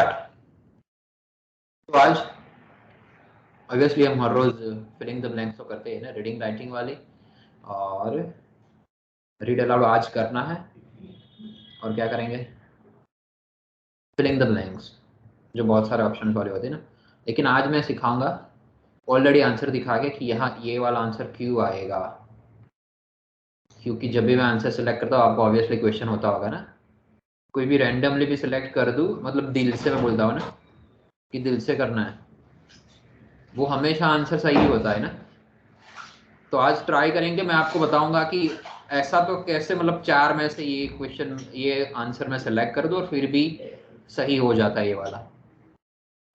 Start. तो आज obviously हम हर रोज फिलिंग द ब्लैंक्स तो करते हैं ना, रीडिंग राइटिंग वाली, और रीड अलाउड आज करना है। और क्या करेंगे? फिलिंग द ब्लैंक्स, जो बहुत सारे ऑप्शन वाले होते हैं ना। लेकिन आज मैं सिखाऊंगा ऑलरेडी आंसर दिखा के कि यहाँ ये वाला आंसर क्यों आएगा, क्योंकि जब भी मैं आंसर सेलेक्ट करता हूँ आपको ऑब्वियसली क्वेश्चन होता होगा ना। कोई भी रैंडमली भी सिलेक्ट कर दूँ, मतलब दिल से मैं बोलता हूँ ना कि दिल से करना है, वो हमेशा आंसर सही होता है ना। तो आज ट्राई करेंगे, मैं आपको बताऊंगा कि ऐसा तो कैसे, मतलब 4 में से ये क्वेश्चन, ये आंसर मैं सेलेक्ट कर दूं और फिर भी सही हो जाता है ये वाला।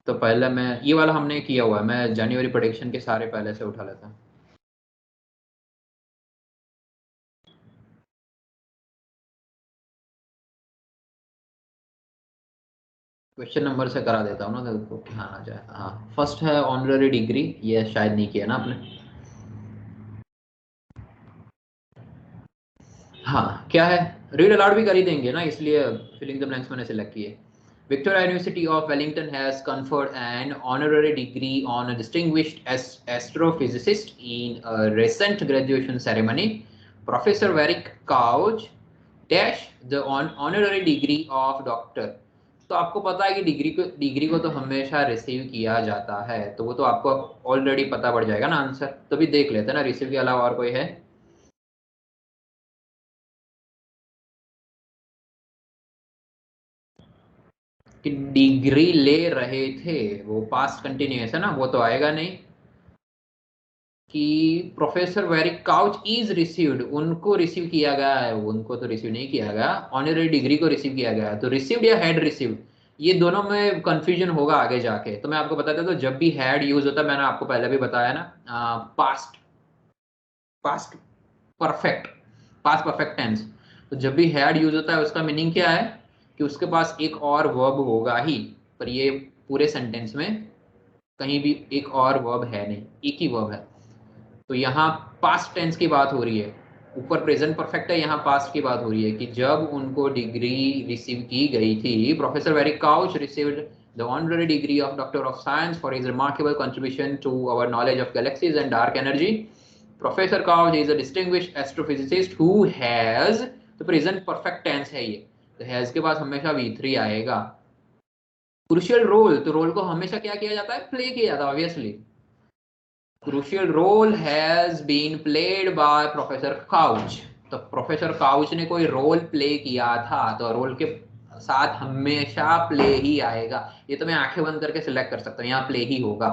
तो पहले मैं ये वाला हमने किया हुआ है, मैं जनवरी प्रेडिक्शन के सारे पहले से उठा लेता हूँ। क्वेश्चन नंबर से करा देता हूँ ना, तो ध्यान आ जाए। हाँ, फर्स्ट है ऑनररी डिग्री, ये शायद नहीं किया ना आपने। हाँ, क्या है, रीड अलाउड भी कर ही देंगे ना, इसलिए फिलिंग द ब्लैंक्स मैंने सेलेक्ट किए। Victoria University of Wellington has conferred an honorary degree on a distinguished astrophysicist in a recent graduation ceremony. Professor Varick Couch dash the honorary degree of doctor. तो आपको पता है कि degree को तो हमेशा रिसीव किया जाता है, तो वो तो आपको ऑलरेडी पता पड़ जाएगा ना आंसर। तो भी देख लेते हैं ना, रिसीव के अलावा और कोई है? कि डिग्री ले रहे थे, वो पास्ट कंटिन्यूअस है ना, वो तो आएगा नहीं। कि professor Verrick couch is received, उनको रिसीव किया गया है, उनको तो रिसीव नहीं किया गया, ऑनररी डिग्री को रिसीव किया गया है। तो रिसीव्ड या हैड रिसीव्ड, ये दोनों में कंफ्यूजन होगा आगे जाके। तो मैं आपको बताता हूँ, तो जब भी हैड यूज होता है, मैंने आपको पहले भी बताया ना, past past perfect, past perfect tense. तो जब भी हैड यूज होता है उसका मीनिंग क्या है कि उसके पास एक और वर्ब होगा ही, पर ये पूरे सेंटेंस में कहीं भी एक और वर्ब है नहीं, एक ही वर्ब है। तो यहाँ पास्ट टेंस की बात हो रही है, ऊपर प्रेजेंट परफेक्ट है, यहाँ पास्ट की बात हो रही है कि जब उनको डिग्री रिसीव की गई थी। Professor Verrick Couch received the honorary degree of Doctor of Science for his remarkable contribution to our knowledge of galaxies and dark energy. Professor Couch is a distinguished astrophysicist who has, तो present perfect tense है ये, तो has के पास हमेशा V3 आएगा। Crucial role, तो role को हमेशा क्या किया जाता है? प्ले किया जाता है obviously. Crucial role has been played by professor Couch, तो प्रोफेसर काउच ने कोई रोल प्ले किया था, तो रोल के साथ हमेशा प्ले ही आएगा। ये तो मैं आंखें बंद करके सिलेक्ट कर सकता हूँ, यहाँ प्ले ही होगा।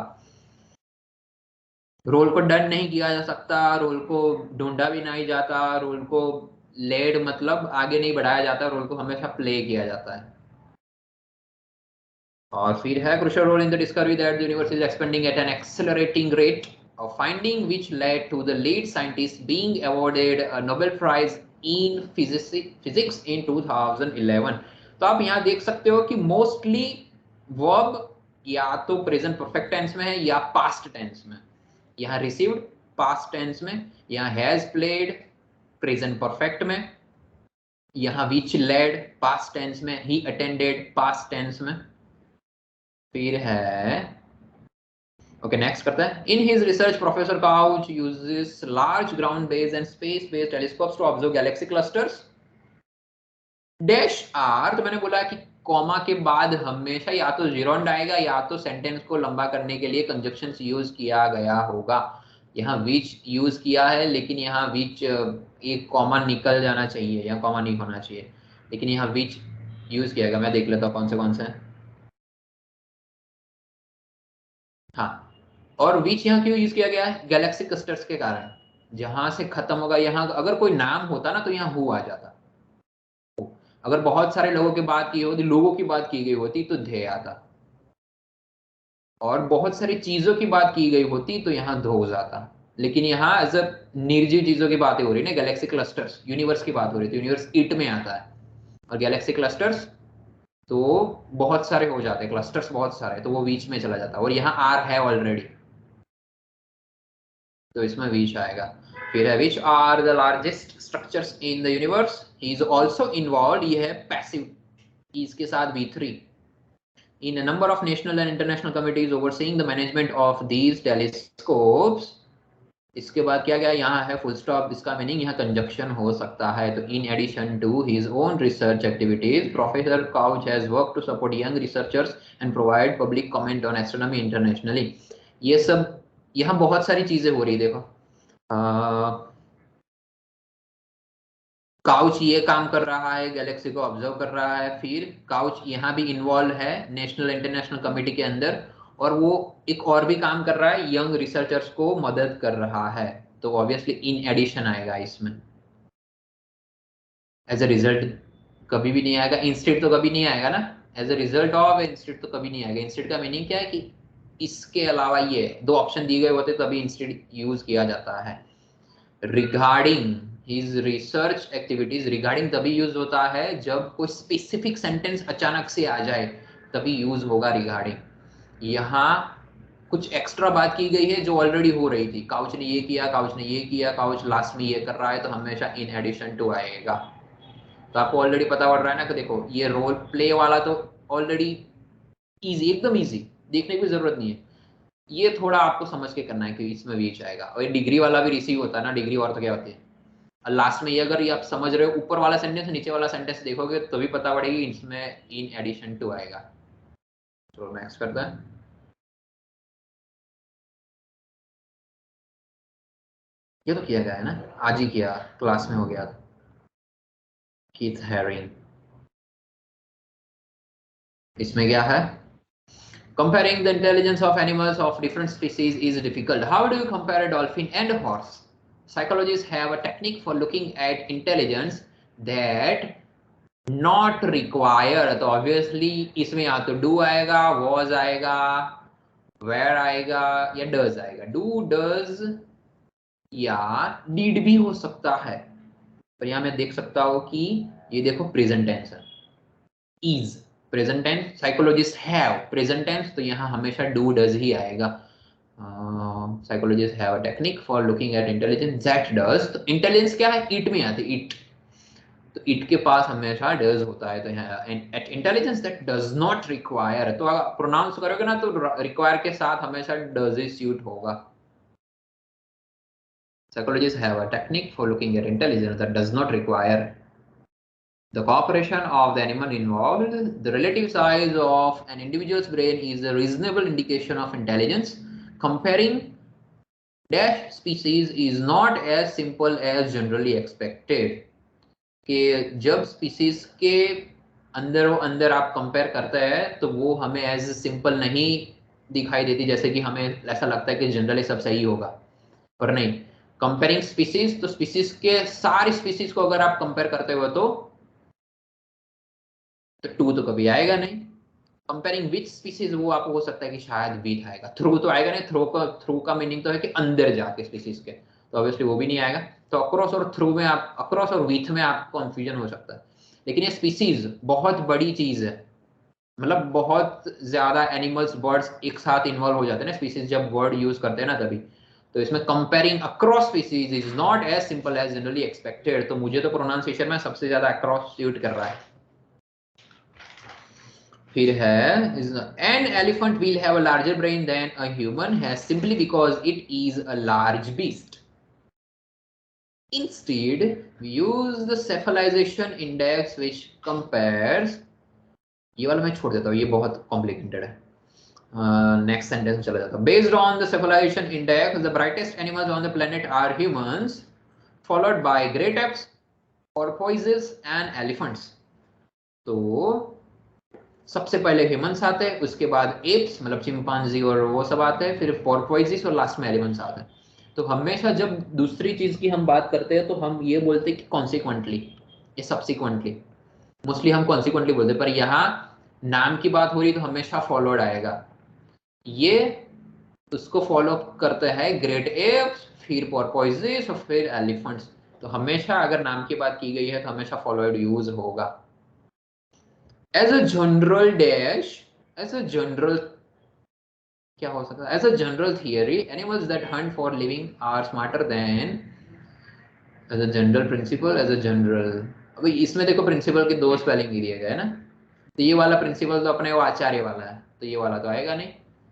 रोल को डन नहीं किया जा सकता, रोल को ढूंढा भी नहीं जाता, रोल को लेड मतलब आगे नहीं बढ़ाया जाता, रोल को हमेशा प्ले किया जाता है। और फिर है crucial role in the discovery that the universe is expanding at an accelerating rate, a finding which led to the lead scientist being awarded a Nobel Prize in physics in 2011। तो आप यहाँ देख सकते हो कि मोस्टली वर्ब या तो present perfect tense में है या पास्ट टेंस में। यहाँ रिसीव्ड पास्ट टेंस में, यहाँ हैज प्लेड प्रेजेंट परफेक्ट में, यहाँ विच लेड पास्ट टेंस में, ही अटेंडेड पास्ट टेंस में। फिर है, ओके नेक्स्ट करते हैं। In his research professor Couch uses large ground based and space based telescopes to observe galaxy clusters dash are. तो मैंने बोला कि कॉमा के बाद हमेशा या तो जीरोंड आएगा या तो सेंटेंस को लंबा करने के लिए कंजक्शंस यूज किया गया होगा। यहाँ विच यूज किया है, लेकिन यहाँ विच एक कॉमा निकल जाना चाहिए, या कॉमा नहीं होना चाहिए, लेकिन यहाँ विच यूज किया गया। मैं देख लेता हूँ कौन से हैं। हाँ, और विच यहाँ क्यों यूज किया गया है? गैलेक्सी क्लस्टर्स के कारण। जहां से खत्म होगा, यहाँ अगर कोई नाम होता ना तो यहाँ हु आ जाता। अगर बहुत सारे लोगों की बात की होती, लोगों की बात की गई होती तो धे आता, और बहुत सारी चीजों की बात की गई होती तो यहाँ धो जाता। लेकिन यहाँ एज अ निर्जीव चीजों की बातें हो रही ना, गैलेक्सी क्लस्टर्स, यूनिवर्स की बात हो रही थी, यूनिवर्स इट में आता है, और गैलेक्सी क्लस्टर्स तो बहुत सारे हो जाते हैं, क्लस्टर्स बहुत सारे, तो वो बीच में चला जाता है, और यहाँ आर है ऑलरेडी, तो इसमें विच आएगा। फिर है which are the largest structures in the universe, he is also involve, ये है पैसिव, इसके साथ V3, in a number of national and international committees overseeing the management of these telescopes. इसके बाद क्या गया, यहाँ है फुल स्टॉप, इसका मीनिंग यहाँ कंजक्शन हो सकता है। तो in addition to his own research activities professor Couch has work to support young researchers and provide public comment on astronomy internationally. ये सब यहाँ बहुत सारी चीजें हो रही, देखो काउच ये काम कर रहा है, गैलेक्सी को ऑब्जर्व कर रहा है, फिर काउच यहाँ भी इन्वॉल्व है नेशनल इंटरनेशनल कमेटी के अंदर, और वो एक और भी काम कर रहा है, यंग रिसर्चर्स को मदद कर रहा है। तो ऑब्वियसली इन एडिशन आएगा इसमें। एज अ रिजल्ट कभी भी नहीं आएगा, इंस्टेड तो कभी नहीं आएगा ना, as a result of instead तो कभी नहीं आएगा। इंस्टेड का मीनिंग क्या है कि इसके अलावा ये दो ऑप्शन दिए गए होते तभी इंस्टेड यूज किया जाता है। Regarding his research activities, regarding तभी यूज होता है जब कोई स्पेसिफिक सेंटेंस अचानक से आ जाए, तभी यूज होगा रिगार्डिंग। यहाँ कुछ एक्स्ट्रा बात की गई है जो ऑलरेडी हो रही थी, काउच ने ये किया, काउच ने ये किया, काउच लास्ट में ये कर रहा है, तो हमेशा इन एडिशन टू आएगा। तो आपको ऑलरेडी पता पड़ रहा है ना कि देखो ये रोल प्ले वाला तो ऑलरेडी इजी, एकदम इजी, देखने की जरूरत नहीं है। ये थोड़ा आपको समझ के करना है कि इसमें बीच आएगा। और ये डिग्री वाला भी रिसीव होता है ना, डिग्री और तो क्या होती है, और लास्ट में ये अगर ये आप समझ रहे हो, ऊपर वाला सेंटेंस नीचे वाला सेंटेंस देखोगे तो भी पता पड़ेगी इसमें इन एडिशन टू आएगा। तो नेक्स्ट करते हैं। ये तो किया गया है ना, आज ही किया, क्लास में हो गया। कीथ हैरिंग, इसमें क्या है, comparing the intelligence of animals of different species is difficult. How do you compare a dolphin and a horse? Psychologists have a technique for looking at intelligence that not require, तो obviously इसमें या तो do आएगा, was आएगा, where आएगा, या does आएगा। do, does या did भी हो सकता है, पर यहाँ मैं देख सकता हूँ कि ये देखो प्रेजेंट टेंस है, is present tense, psychologist have present tense, तो यहाँ हमेशा डू डज ही आएगा। Psychologist have a technique for looking at intelligence that does, तो इंटेलिजेंस क्या है, इट में आती है, इट, तो इट के पास हमेशा डज होता है। तो यहाँ at intelligence that does not require, तो अगर प्रोनाउंस करोगे ना तो रिक्वायर के साथ हमेशा डज ही सूट होगा। Psychologists have a technique for looking at intelligence that does not require the cooperation of the animal involved. The relative size of an individual's brain is a reasonable indication of intelligence. Comparing dash species is not as simple as generally expected. कि जब species के अंदर आप compare करते हैं तो वो हमें एज सिंपल नहीं दिखाई देती, जैसे कि हमें ऐसा लगता है कि जनरली सब सही होगा, पर नहीं। कंपेयरिंग स्पीसीज, तो स्पीसीज के सारी स्पीसीज को अगर आप कंपेयर करते हो तो टू तो कभी आएगा नहीं। कंपेयरिंग विच स्पीसीज, वो आपको हो सकता है कि शायद विथ आएगा, थ्रू तो आएगा नहीं, थ्रू का मीनिंग तो है कि अंदर जाके स्पीसीज के, तो ऑब्वियसली वो भी नहीं आएगा। तो अक्रॉस और थ्रू में आप, अक्रॉस और विथ में आपको कंफ्यूजन हो सकता है। लेकिन ये स्पीसीज बहुत बड़ी चीज है, मतलब बहुत ज्यादा एनिमल्स बर्ड्स एक साथ इन्वॉल्व हो जाते हैं ना स्पीसीज, जब वर्ड यूज करते हैं ना तभी। तो इसमें comparing across species is not as simple as generally expected, तो मुझे तो प्रोनाउंसिएशन में सबसे ज्यादा अक्रॉस सूट कर रहा है। फिर है an elephant will have a larger brain than a human has simply because it is a large beast. Instead, we use the cephalization index which compares, ये वाला मैं छोड़ देता हूँ, ये बहुत कॉम्प्लिकेटेड है। नेक्स्ट सेंटेंस में चला जाता हूँ। Based on the cephalization index the brightest animals on the planet are humans followed by great apes, porpoises and elephants. तो सबसे पहले ह्यूमंस आते हैं, उसके बाद एप्स मतलब चिंपांजी और वो सब आते हैं, फिर पोर्पोइजिस और लास्ट में एलिफेंट्स आते हैं। तो हमेशा जब दूसरी चीज की हम बात करते हैं तो हम ये बोलते हैं कि कॉन्सिक्वेंटली या सब्सिक्वेंटली, मोस्टली हम कॉन्सिक्वेंटली बोलते हैं, पर यहाँ नाम की बात हो रही तो हमेशा फॉलोड आएगा। ये उसको फॉलो करते हैं ग्रेट एप्स, फिर पोर्पोइजिस और फिर एलिफेंट्स। तो हमेशा अगर नाम की बात की गई है तो हमेशा फॉलोड यूज होगा। As a general dash, as a general क्या हो सकता है, as a general theory animals that hunt for living are smarter than, as a general principle, as a general. अभी इसमें देखो प्रिंसिपल के दो स्पेलिंग दिए गए हैं ना, तो ये वाला प्रिंसिपल तो अपने वो आचार्य वाला है, तो ये वाला तो आएगा नहीं।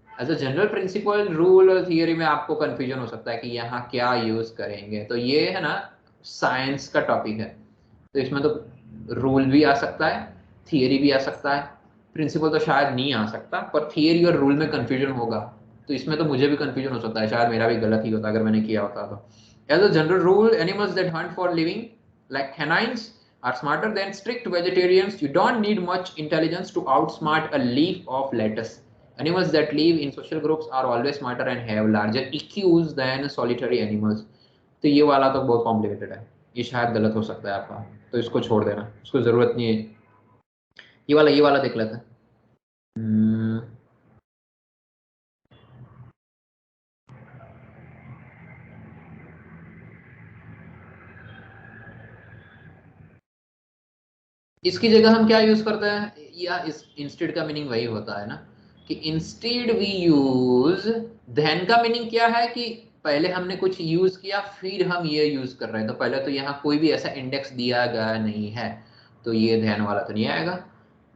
As a general principle, rule और थियरी में आपको कंफ्यूजन हो सकता है कि यहाँ क्या यूज करेंगे, तो ये है ना साइंस का टॉपिक है, तो इसमें तो रूल भी आ सकता है, थियरी भी आ सकता है, प्रिंसिपल तो शायद नहीं आ सकता, पर थियरी और रूल में कंफ्यूजन होगा। तो इसमें तो मुझे भी कंफ्यूजन हो सकता है, शायद मेरा भी गलत ही होता अगर मैंने किया होता तो। As a general rule, animals that hunt for living like canines are smarter than strict vegetarians. You don't need much intelligence to outsmart a leaf of lettuce. Animals that live in social groups are always smarter and have larger EQs than solitary animals. तो ये वाला तो बहुत complicated है, ये शायद गलत हो सकता है आपका, तो इसको छोड़ देना, इसको जरूरत नहीं है। ये वाला देख लेते हैं। इसकी जगह हम क्या यूज करते हैं, या इस इंस्टेड का मीनिंग वही होता है ना, कि इंस्टेड वी यूज, धैन का मीनिंग क्या है कि पहले हमने कुछ यूज किया फिर हम ये यूज कर रहे हैं, तो पहले तो यहाँ कोई भी ऐसा इंडेक्स दिया गया नहीं है, तो ये ध्यान वाला तो नहीं आएगा।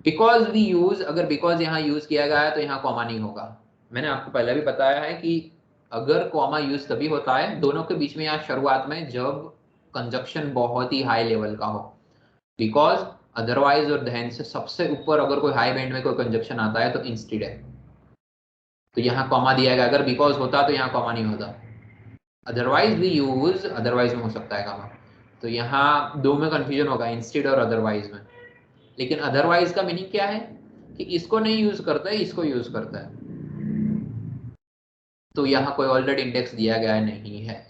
बिकॉज वी यूज, अगर बिकॉज यहाँ यूज किया गया है तो यहाँ कॉमा नहीं होगा। मैंने आपको पहले भी बताया है कि अगर कॉमा यूज तभी होता है दोनों के बीच में, यहाँ शुरुआत में, जब कंजक्शन बहुत ही हाई लेवल का हो। बिकॉज, अदरवाइज और देन से सबसे ऊपर अगर कोई हाई बैंड में कोई कंजक्शन आता है तो इंस्टेड है, तो यहाँ कॉमा दिया गया। अगर बिकॉज होता तो यहाँ कॉमा नहीं होता। अदरवाइज वी यूज, अदरवाइज में हो सकता है कॉमा, तो यहाँ दो में कंफ्यूजन होगा, इंस्टेड और अदरवाइज में। लेकिन अदरवाइज का मीनिंग क्या है कि इसको नहीं यूज करता है, इसको यूज करता है, तो यहाँ कोई ऑलरेडी इंडेक्स दिया गया नहीं है,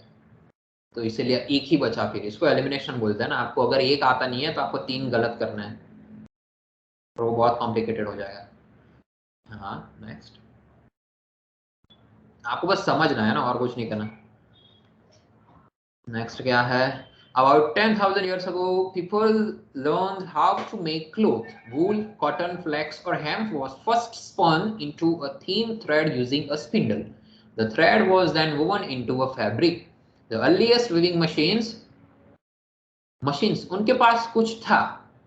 तो इसीलिए एक ही बचा, फिर इसको एलिमिनेशन बोलते हैं ना। आपको अगर एक आता नहीं है तो आपको तीन गलत करना है, तो वो बहुत कॉम्प्लिकेटेड हो जाएगा। हाँ, नेक्स्ट। आपको बस समझना है ना, और कुछ नहीं करना। नेक्स्ट क्या है, about 10,000 years ago people learned how to make cloth. Wool, cotton, flax or hemp was first spun into a thin thread using a spindle. The thread was then woven into a fabric. The earliest weaving machines उनके पास कुछ था,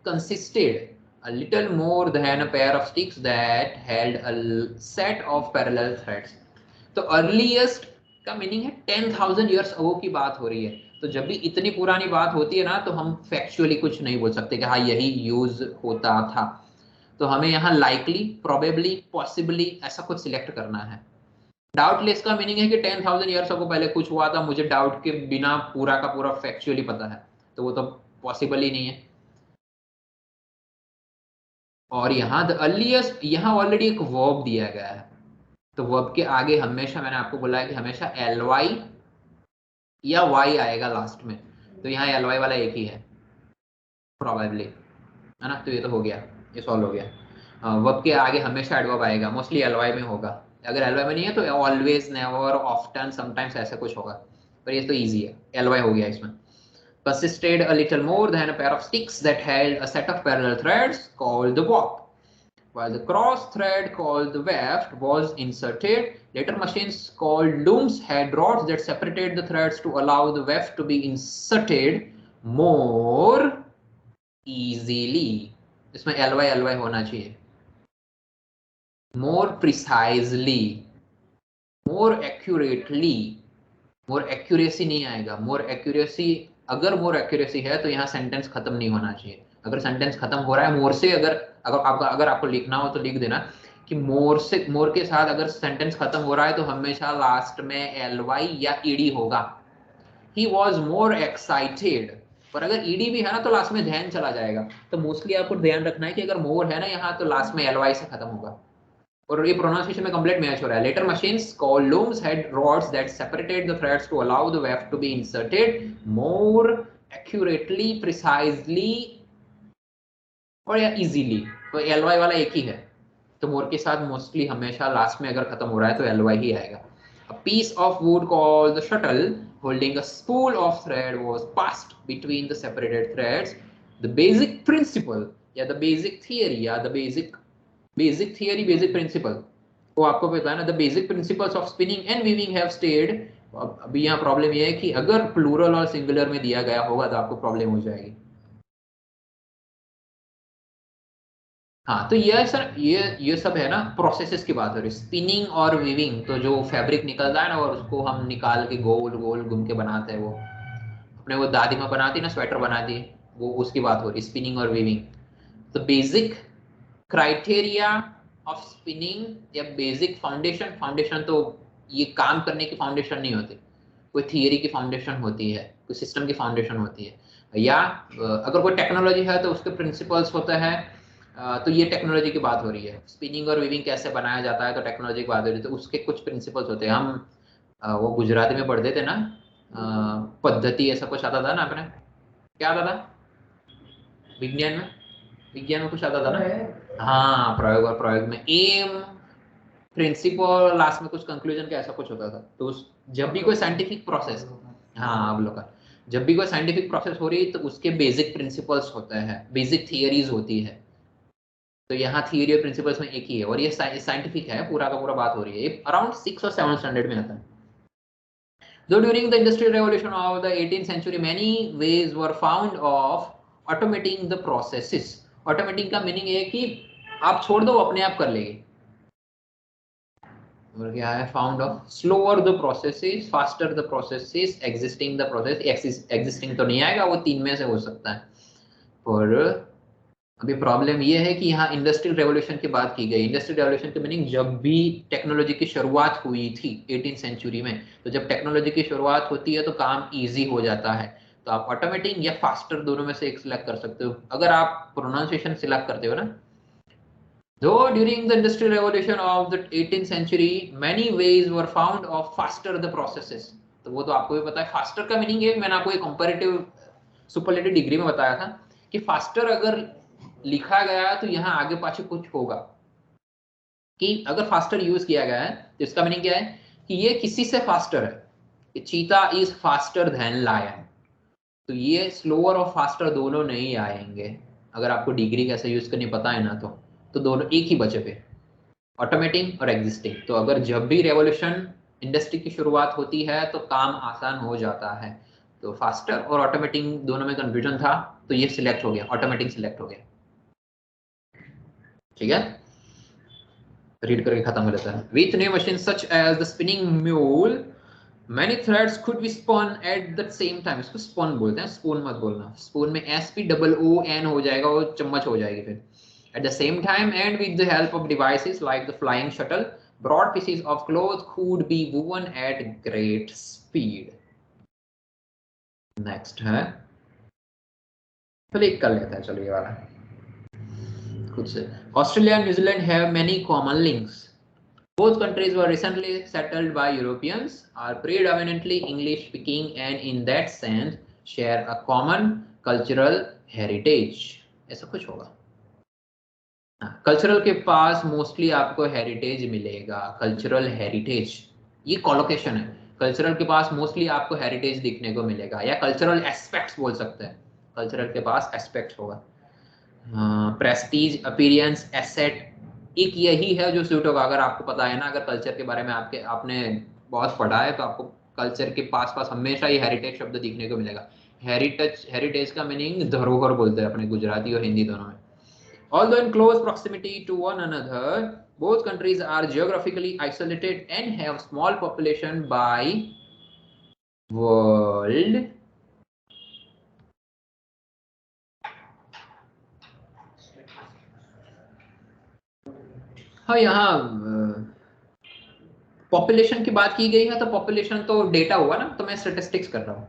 consisted a little more than a pair of sticks that held a set of parallel threads. तो earliest का meaning है 10,000 years ago की बात हो रही है, तो जब भी इतनी पुरानी बात होती है ना तो हम फैक्चुअली कुछ नहीं बोल सकते कि हाँ यही यूज होता था, तो हमें यहाँ लाइकली, प्रोबेबली, पॉसिबली ऐसा कुछ सिलेक्ट करना है। डाउटलेस का मीनिंग है कि 10,000 ईयर्स अगो पहले कुछ हुआ था, मुझे डाउट के बिना पूरा का पूरा फैक्चुअली पता है, तो वो तो पॉसिबल ही नहीं है। और यहाँ द अर्लीस्ट, यहाँ ऑलरेडी एक वर्ब दिया गया है, तो वर्ब के आगे हमेशा, मैंने आपको बोला है कि हमेशा एल वाई या वाई आएगा लास्ट में, तो यहाँ एल वाई वाला एक ही है प्रोबेबली, है ना, तो ये तो हो गया, ये सॉल्व हो गया। वर्ब के आगे हमेशा एडवर्ब आएगा, मोस्टली एल वाई में होगा, अगर एल वाई में नहीं है तो ऑलवेज, नेवर, ऑफ्टन, समटाइम्स ऐसा कुछ होगा, पर ये तो ईजी है, एल वाई हो गया इसमें। Consisted a little more than a pair of sticks that held a set of parallel threads called the warp. While the cross thread called the weft was inserted, later machines called looms had rods that separated the threads to allow the weft to be inserted more easily. इसमें L Y होना चाहिए। More precisely, more accurately, मोर accuracy नहीं आएगा, मोर accuracy, अगर मोर accuracy है तो यहाँ sentence खत्म नहीं होना चाहिए। अगर सेंटेंस खत्म हो रहा है मोर से, अगर आपको लिखना हो तो लिख देना कि मोर से, मोर के साथ अगर सेंटेंस खत्म हो रहा है तो हमेशा लास्ट में एल वाई या ईडी होगा। ही वॉज मोर एक्साइटेड, पर अगर ईडी भी है ना तो लास्ट में ध्यान चला जाएगा, तो मोस्टली आपको ध्यान रखना है कि अगर मोर है ना यहाँ तो लास्ट में एल वाई से खत्म होगा, और ये प्रोनाउंसिएशन में कंप्लीट मैच हो रहा है। Later machines called looms had rods that separated the threads to allow the weft to be inserted more accurately, precisely और या easily, तो ly वाला एक ही है, तो मोर के साथ मोस्टली हमेशा लास्ट में अगर खत्म हो रहा है तो ly ही आएगा। A piece of wood called the shuttle holding a spool of thread was passed between the separated threads. The basic principle या the basic theory या the basic theory, basic principle, वो आपको पता है ना, the basic principles of spinning and weaving have stayed। अभी यहाँ problem ये है कि अगर प्लूरल और सिंगुलर में दिया गया होगा तो आपको प्रॉब्लम हो जाएगी। हाँ, तो ये सर ये सब है ना, प्रोसेसेस की बात हो रही है। स्पिनिंग और वीविंग, तो जो फैब्रिक निकलता है ना और उसको हम निकाल के गोल गोल घूम के बनाते हैं, वो अपने वो दादी माँ बनाती ना, स्वेटर बनाती, वो उसकी बात हो रही, स्पिनिंग और वीविंग। तो बेसिक क्राइटेरिया ऑफ स्पिनिंग या बेसिक फाउंडेशन, फाउंडेशन तो ये काम करने की फाउंडेशन नहीं होती, कोई थियरी की फाउंडेशन होती है, कोई सिस्टम की फाउंडेशन होती है, या अगर कोई टेक्नोलॉजी है तो उसके प्रिंसिपल्स होते हैं। तो ये टेक्नोलॉजी की बात हो रही है, स्पिनिंग और वीविंग कैसे बनाया जाता है तो टेक्नोलॉजी की बात हो रही है, तो उसके कुछ प्रिंसिपल्स होते हैं। हम वो गुजराती में पढ़ते थे ना, पद्धति ऐसा कुछ आता था ना, आपने क्या आता था विज्ञान में? विज्ञान में कुछ आता था ना, हाँ, प्रयोग, और प्रयोग में एम, प्रिंसिपल, लास्ट में कुछ कंक्लूजन का ऐसा कुछ होता था। तो जब भी कोई साइंटिफिक प्रोसेस, हाँ अवलोकन, जब भी कोई साइंटिफिक प्रोसेस हो रही है तो उसके बेसिक प्रिंसिपल्स होते हैं, बेसिक थियरीज होती है। तो यहाँ थियरी और प्रिंसिपल्स में एक ही है, और ये साइंटिफिक है, पूरा का पूरा बात हो रही है। ये अराउंड 6 और 7 स्टैंडर्ड में आता है। Though during the industrial revolution of the 18th century, many ways were found of automating the processes. Automating का मीनिंग है कि आप छोड़ दो, अपने आप कर लेगी। और क्या है, found of slower the processes, faster the processes, existing the process. Existing तो नहीं आएगा, वो 3 में से हो सकता है। और अभी प्रॉब्लम ये है कि यहाँ इंडस्ट्रियल रेवोल्यूशन की बात की गई। इंडस्ट्रियल रेवोल्यूशन की मीनिंग जब भी टेक्नोलॉजी की शुरुआत हुई थी 18th सेंचुरी में, तो जब टेक्नोलॉजी की शुरुआत होती है तो काम इजी हो जाता है। तो आप ऑटोमेटिक या फास्टर दोनों में से एक सिलेक्ट कर सकते हो, अगर आप प्रोनाउंसिएशन सिलेक्ट करते हो ना। Though during the industrial revolution of the 18th century, many ways were found of faster the processes. तो वो तो आपको भी पता है, फास्टर का मीनिंग है, मैंने आपको एक कंपैरेटिव सुपरलेटिव डिग्री में बताया था कि फास्टर अगर लिखा गया तो यहाँ आगे पाछे कुछ होगा, कि अगर फास्टर यूज किया गया है तो इसका मीनिंग क्या है कि ये किसी से फास्टर है, कि चीता इज फास्टर देन लायन। तो ये स्लोअर और फास्टर दोनों नहीं आएंगे। अगर आपको डिग्री कैसे यूज करनी पता है ना, तो दोनों एक ही बचे पे, ऑटोमेटिंग और एग्जिस्टिंग। तो अगर जब भी रेवोल्यूशन इंडस्ट्री की शुरुआत होती है तो काम आसान हो जाता है। तो फास्टर और ऑटोमेटिंग दोनों में कंफ्यूजन था, तो ये सिलेक्ट हो गया, ऑटोमेटिंग सिलेक्ट हो गया। ठीक है, रीड करके खत्म कर देता है। With new machine such as the spinning mule, many threads could be spun at the same time। इसको स्पन बोलते हैं, स्पून मत बोलना। स्पून में SPOON हो जाएगा, वो चम्मच हो जाएगी फिर। At the same time and with the help of devices like the flying shuttle, broad pieces of cloth could be woven at great speed। Next है, क्लिक कर लेते हैं, चलो ये वाला खुद से। Australia and New Zealand have many common links. Both countries were recently settled by Europeans, are predominantly English speaking, and in that sense share a common cultural heritage। ऐसा कुछ होगा। कल्चरल के पास मोस्टली आपको हेरिटेज मिलेगा, कल्चरल हेरिटेज, ये collocation है। Cultural के पास mostly आपको हेरिटेज दिखने को मिलेगा, या कल्चरल एस्पेक्ट्स बोल सकते हैं। कल्चरल के पास एस्पेक्ट्स होगा। प्रेस्टीज, अपीयरेंस, एसेट, एक यही है जो सूट होगा। अगर आपको पता है ना, अगर कल्चर के बारे में आपने बहुत पढ़ा है तो आपको कल्चर के पास पास हमेशा ये हेरिटेज शब्द दिखने को मिलेगा। हेरिटेज का मीनिंग धरोहर बोलते हैं अपने गुजराती और हिंदी दोनों में। Although in close proximity to one another, both countries are geographically isolated and have small population by world हाँ, यहाँ पॉपुलेशन की बात की गई है, तो पॉपुलेशन तो डेटा हुआ ना, तो मैं स्टेटिस्टिक्स कर रहा हूँ।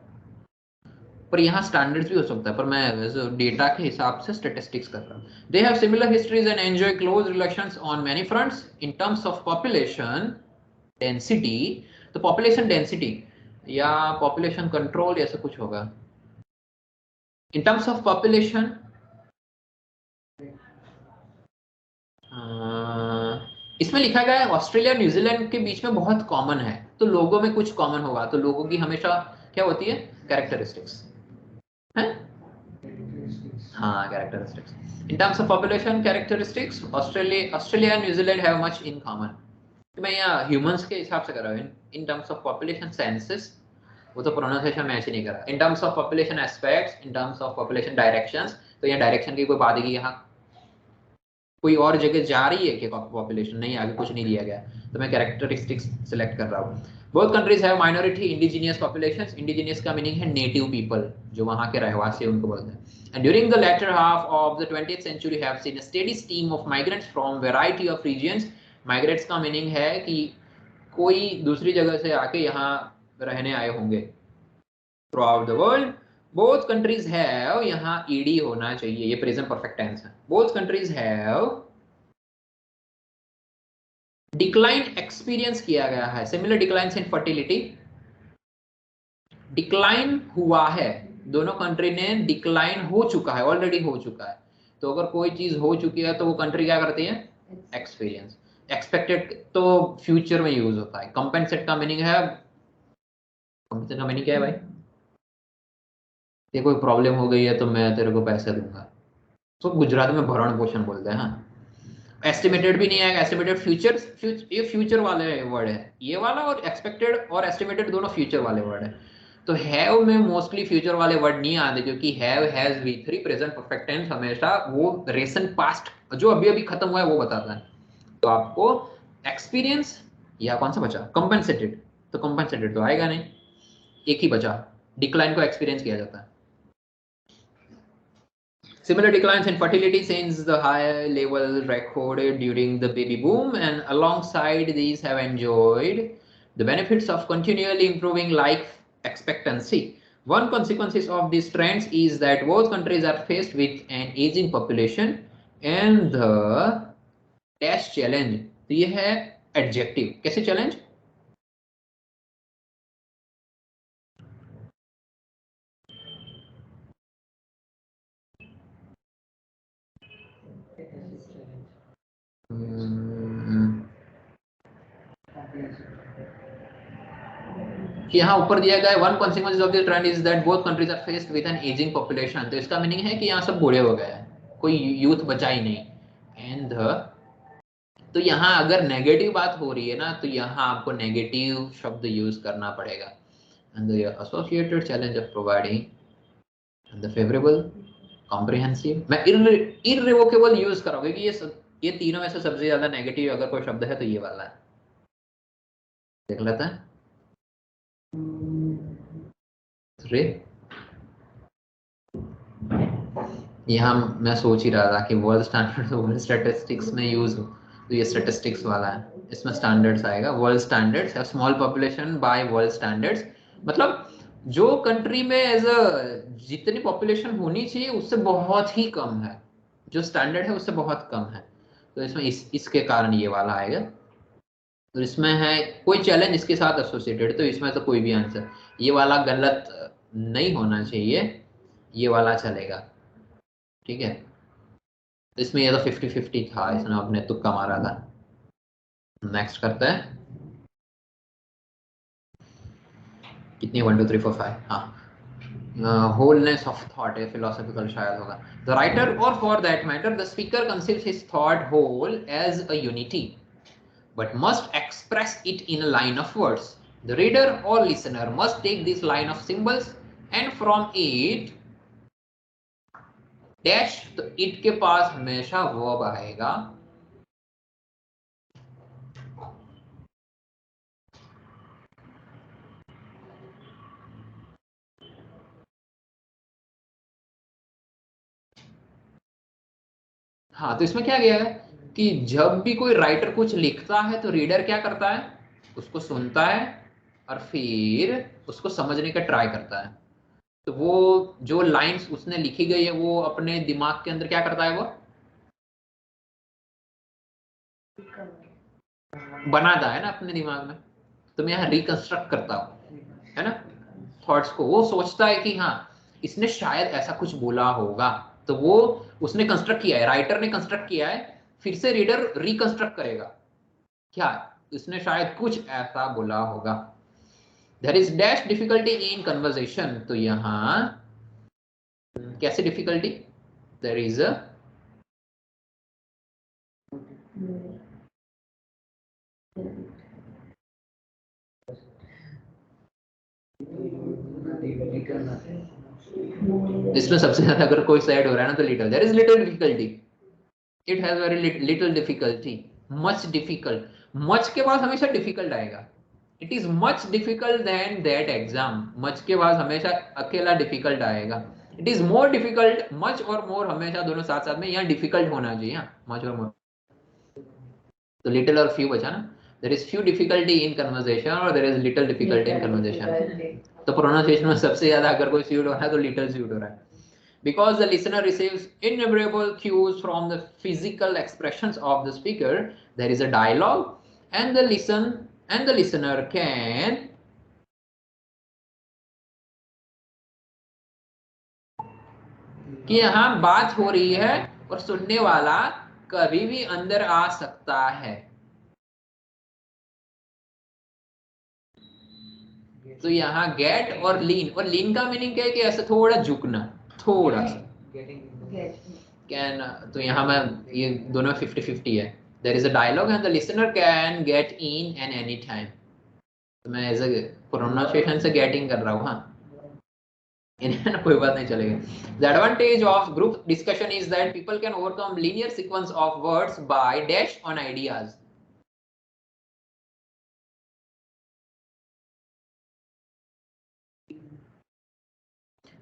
पर यहाँ स्टैंडर्ड्स भी हो सकता है, पर मैं डेटा के हिसाब से स्टेटिस्टिक्स कर रहा हूँ। They have similar histories and enjoy close relations on many fronts in terms of population density. तो पॉपुलेशन डेंसिटी या पॉपुलेशन कंट्रोल ऐसा कुछ होगा। इन टर्म्स ऑफ पॉपुलेशन, इसमें लिखा गया है ऑस्ट्रेलिया न्यूजीलैंड के बीच में बहुत कॉमन है, तो लोगों में कुछ कॉमन होगा। तो लोगों की हमेशा क्या होती है, कैरेक्टरिस्टिक्स है। हाँ, characteristics. In terms of population characteristics, Australia and New Zealand have much in common. तो मैं यहाँ ह्यूमंस के हिसाब से कर रहा हूँ। In terms of population census, वो तो प्रोनाउंसिएशन मैच ही नहीं कर रहा। In terms of population aspects, in terms of population directions, तो यहाँ डायरेक्शन की कोई बात है कि यहाँ कोई और जगह जा रही है कि पॉपुलेशन? नहीं, आगे कुछ नहीं दिया गया, तो मैं कैरेक्टरिस्टिक्स सिलेक्ट कर रहा हूँ। Both countries have minority indigenous populations. Indigenous का मीनिंग है नेटिव पीपल, जो वहाँ के रहवासी उनको बोलते हैं। And during the later half of the 20th century have seen a steady stream of migrants from variety of regions. Migrates का मीनिंग है कि कोई दूसरी जगह से आके यहाँ रहने आए होंगे। Through the world both countries have, यहाँ ईडी होना चाहिए, ये प्रेजेंट परफेक्ट टेंस है। Both countries have decline experience किया गया है, सिमिलर डिक्लाइंस इन फर्टिलिटी। डिक्लाइन हुआ है, दोनों कंट्री ने डिक्लाइन हो चुका है, ऑलरेडी हो चुका है। तो अगर कोई चीज हो चुकी है तो वो कंट्री क्या करती है? एक्सपीरियंस। एक्सपेक्टेड तो फ्यूचर में यूज होता है। कंपेंसेट का मीनिंग है, कंपेंसेट का मीनिंग क्या है भाई? ये कोई प्रॉब्लम हो गई है तो मैं तेरे को पैसे दूंगा, तो गुजरात में भरण पोषण बोलते हैं। हाँ, एस्टिमेटेड भी नहीं है, एस्टिमेटेड फ्यूचर, ये फ्यूचर वाले वर्ड है ये वाला, और एक्सपेक्टेड और एस्टिमेटेड दोनों फ्यूचर वाले वर्ड है। तो हैव में मोस्टली फ्यूचर वाले वर्ड नहीं आते, क्योंकि have, has, V three, present perfect tense हमेशा वो रिसेंट पास्ट जो अभी अभी खत्म हुआ है वो बताता है। तो आपको एक्सपीरियंस या कौन सा बचा? कंपेंसेटेड, तो कंपेंसेटेड तो आएगा नहीं, एक ही बचा। डिक्लाइन को एक्सपीरियंस किया जाता है। Similar declines in fertility since the high level recorded during the baby boom, and alongside these have enjoyed the benefits of continually improving life expectancy. One consequence of these trends is that both countries are faced with an aging population and the dash challenge. तो ये है adjective. कैसे challenge? कि यहाँ ऊपर दिया गया है one consequence of this trend is that both countries are faced with an ageing population. तो इसका मीनिंग है कि यहाँ सब बूढ़े हो गए हैं, कोई यूथ बचा ही नहीं। एंड तो यहाँ अगर नेगेटिव बात हो रही है ना, तो यहाँ आपको नेगेटिव शब्द यूज करना पड़ेगा। And the associated challenge of providing the favourable comprehensive, मैं इररिवोकेबल यूज करोगे कि ये तीनों में से सबसे ज्यादा नेगेटिव अगर कोई शब्द है तो ये वाला है। देख लेते हैं। यहाँ मैं सोच ही रहा था कि वर्ल्ड स्टैंडर्ड वर्ल्ड स्टैटिस्टिक्स में यूज हो, तो ये स्टैटिस्टिक्स वाला है, इसमें स्टैंडर्ड्स आएगा। वर्ल्ड स्टैंडर्ड्स है small population bye world standards, मतलब जो कंट्री में एज अ जितनी पॉपुलेशन होनी चाहिए उससे बहुत ही कम है, जो स्टैंडर्ड है उससे बहुत कम है। तो इसमें इसके कारण ये वाला आएगा। तो इसमें है कोई चैलेंज इसके साथ एसोसिएटेड, तो इसमें तो कोई भी आंसर, ये वाला गलत नहीं होना चाहिए, ये वाला चलेगा। ठीक है, इसमें ये तो 50-50 था, इसने अपने तुक्का मारा था। नेक्स्ट करते हैं। कितनी 1 2 3 4 5, हाँ, होलनेस ऑफ थॉट है, फिलोसॉफिकल शायद होगा। द राइटर और for that matter the speaker considers his thought whole as a unity but must express it in a line of words. The reader or listener must take this line of symbols and from it dash, तो it के पास हमेशा verb आएगा। हाँ, तो इसमें क्या गया है कि जब भी कोई राइटर कुछ लिखता है तो रीडर क्या करता है? उसको सुनता है और फिर उसको समझने का ट्राई करता है। तो वो जो लाइंस उसने लिखी गई है वो अपने दिमाग के अंदर क्या करता है? वो बनाता है ना अपने दिमाग में। तो मैं यहाँ रिकंस्ट्रक्ट करता हूँ, है ना, थॉट्स को। वो सोचता है कि हाँ इसने शायद ऐसा कुछ बोला होगा, तो वो उसने कंस्ट्रक्ट किया है, राइटर ने कंस्ट्रक्ट किया है, फिर से रीडर रिकंस्ट्रक्ट करेगा क्या इसने शायद कुछ ऐसा बोला होगा। There is dash difficulty in conversation, तो यहाँ कैसे डिफिकल्टी? देयर इज अ इसमें सबसे ज्यादा अगर कोई सैड हो रहा है ना तो little, there is little difficulty. It has very little difficulty, much difficult, much के बाद हमेशा डिफिकल्ट आएगा, it is much difficult than that exam, much के बाद हमेशा अकेला डिफिकल्ट आएगा, it is more difficult, much और मोर हमेशा दोनों साथ साथ में, यहाँ डिफिकल्ट होना चाहिए, मच और मोर, तो लिटिल और फ्यू बचा ना, there is few difficulty in conversation और there is little difficulty in conversation, तो प्रोनाउंसिएशन में सबसे ज्यादा अगर कोई सूट हो रहा है तो लिटिल सूट हो रहा है, because the listener receives innumerable cues from the physical expressions of the speaker, there is a dialogue and the listener can कि यहाँ बात हो रही है और सुनने वाला कभी भी अंदर आ सकता है, तो यहाँ गेट और लीन का मीनिंग क्या है कि ऐसे थोड़ा झुकना, थोड़ा सा कैन, तो यहाँ मैं ये दोनों 50-50 है, there is a dialogue and the listener can get in an any time, तो मैं एज ए प्रोनाउंसिएशन से गेटिंग कर रहा हूँ, हाँ इन्हें ना कोई बात नहीं चलेगी। The advantage of group discussion is that people can overcome linear sequence of words by dash on ideas,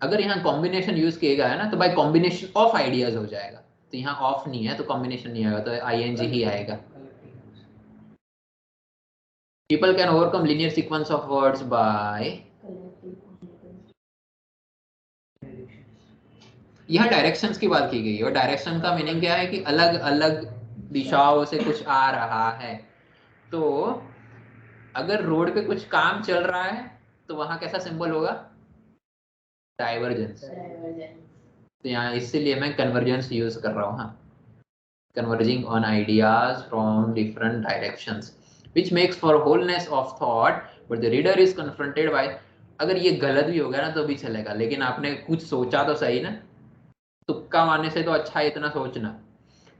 अगर यहाँ कॉम्बिनेशन यूज किया गया है ना तो बाय कॉम्बिनेशन ऑफ आइडियाज हो जाएगा, तो यहाँ ऑफ नहीं है तो कॉम्बिनेशन नहीं आएगा, तो आईएनजी ही आएगा। People can overcome linear sequence of words by, यहाँ डायरेक्शंस की बात की गई है और डायरेक्शन का मीनिंग क्या है कि अलग अलग दिशाओं से कुछ आ रहा है, तो अगर रोड पे कुछ काम चल रहा है तो वहां कैसा सिंबल होगा, डाइवर्जेंस, तो यहाँ इसीलिए मैं कन्वर्जेंस यूज कर रहा हूँ, हाँ converging on ideas from different directions which makes for wholeness of thought, but the reader is confronted by, अगर ये गलत भी होगा ना तो भी चलेगा, लेकिन आपने कुछ सोचा तो सही ना, तुक्का मारने से तो अच्छा है इतना सोचना,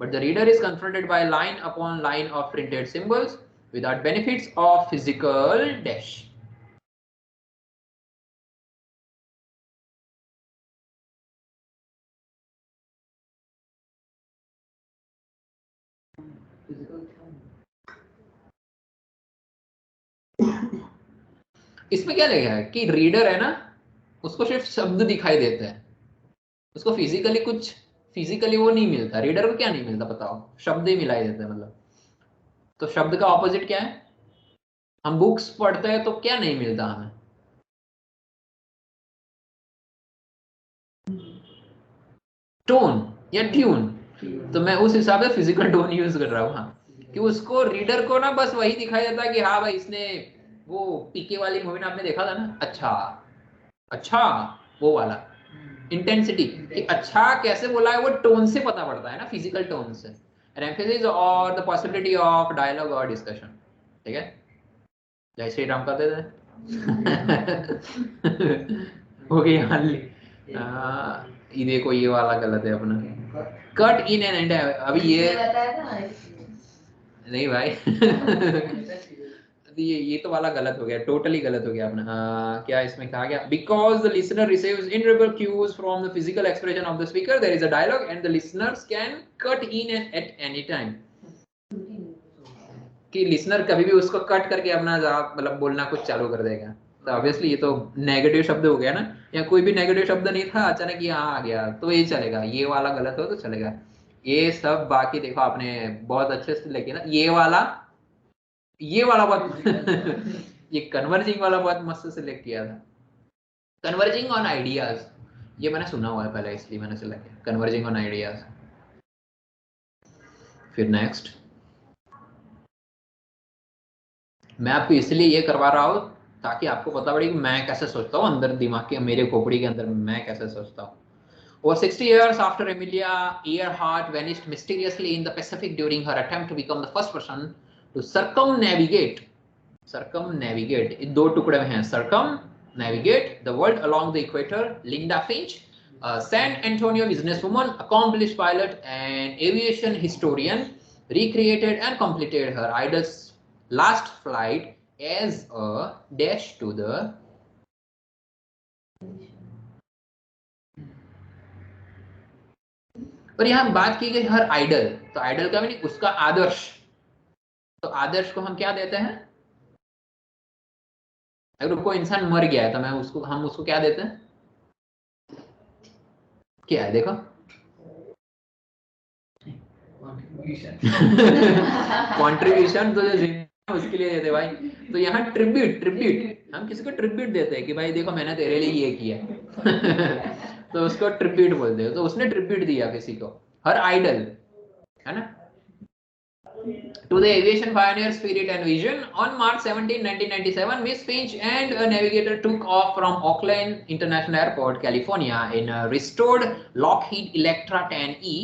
but the reader is confronted by line upon line of printed symbols without benefits of physical dash, इसमें क्या लगेगा कि रीडर है ना उसको सिर्फ शब्द दिखाई देते हैं, उसको फिजिकली वो नहीं मिलता, रीडर को क्या नहीं मिलता बताओ, शब्द ही मिलाई देते हैं मतलब, तो शब्द का ऑपोजिट क्या है, हम बुक्स पढ़ते हैं तो क्या नहीं मिलता हमें, टोन या ट्यून, तो मैं उस हिसाब से फिजिकल टोन यूज कर रहा हूँ, हाँ कि उसको रीडर को ना बस वही दिखाई देता है कि हाँ भाई इसने वो पीके वाली मूवी ना आपने देखा था ना, अच्छा अच्छा, वो वाला इंटेंसिटी कि अच्छा कैसे बोला है वो टोन से पता पड़ता है ना, फिजिकल टोन से, एन एम्फेसिस और द पॉसिबिलिटी ऑफ डायलॉग और डिस्कशन, ठीक है, जय श्री राम करते थे हो गया, ये देखो ये वाला गलत है अपना, कट इन एंड एंड, अभी ये नहीं भाई ये तो वाला गलत हो गया, टोटली गलत हो गया अपना, क्या इसमें कहा गया, because the listener receives irreversible cues from the physical expression of the speaker, there is a dialogue and the listeners can cut in at any time, कि लिसनर कभी भी उसको कट करके अपना मतलब बोलना कुछ चालू कर देगा, तो ऑब्वियसली ये तो नेगेटिव शब्द हो गया ना, या कोई भी नेगेटिव शब्द नहीं था अचानक यहाँ आ गया तो ये चलेगा, ये वाला गलत हो तो चलेगा, ये सब बाकी देखो आपने बहुत अच्छे से लेके ना, ये वाला बहुत ये कन्वर्जिंग वाला बहुत मस्त से लेके किया था, कन्वर्जिंग ऑन आइडियाज, ये मैंने सुना हुआ है पहले इसलिए मैंने सिलेक्ट किया कन्वर्जिंग ऑन आइडियाज। फिर नेक्स्ट, मैं आपको इसलिए ये करवा रहा हूँ ताकि आपको पता पड़े कि मैं कैसे सोचता हूँ, अंदर दिमाग के मेरे खोपड़ी के अंदर मैं कैसे सोचता हूँ। Over 60 years after Amelia Earhart vanished mysteriously in the Pacific during her attempt to become the first person to circumnavigate दो टुकड़े में हैं, circumnavigate the world along the equator, Linda Finch, a San Antonio businesswoman, accomplished pilot and aviation historian, recreated and completed her idol's last flight as a dash to the और यहाँ बात की गई हर idol, तो आइडल का meaning उसका आदर्श। तो आदर्श को हम क्या देते हैं? अगर कोई इंसान मर गया है तो हम उसको क्या देते हैं? क्या है देखो, कंट्रीब्यूशन तो जो उसके लिए देते भाई। तो यहाँ ट्रिब्यूट, ट्रिब्यूट हम किसी को ट्रिब्यूट देते हैं कि भाई देखो मैंने तेरे लिए ये किया। तो उसको ट्रिब्यूट बोलते हैं। तो उसने ट्रिब्यूट दिया किसी को, हर आइडल, है ना। To the aviation pioneer spirit and vision, on March 17, 1997, Miss Finch and a navigator took off from Oakland International Airport, California, in a restored Lockheed Electra 10E,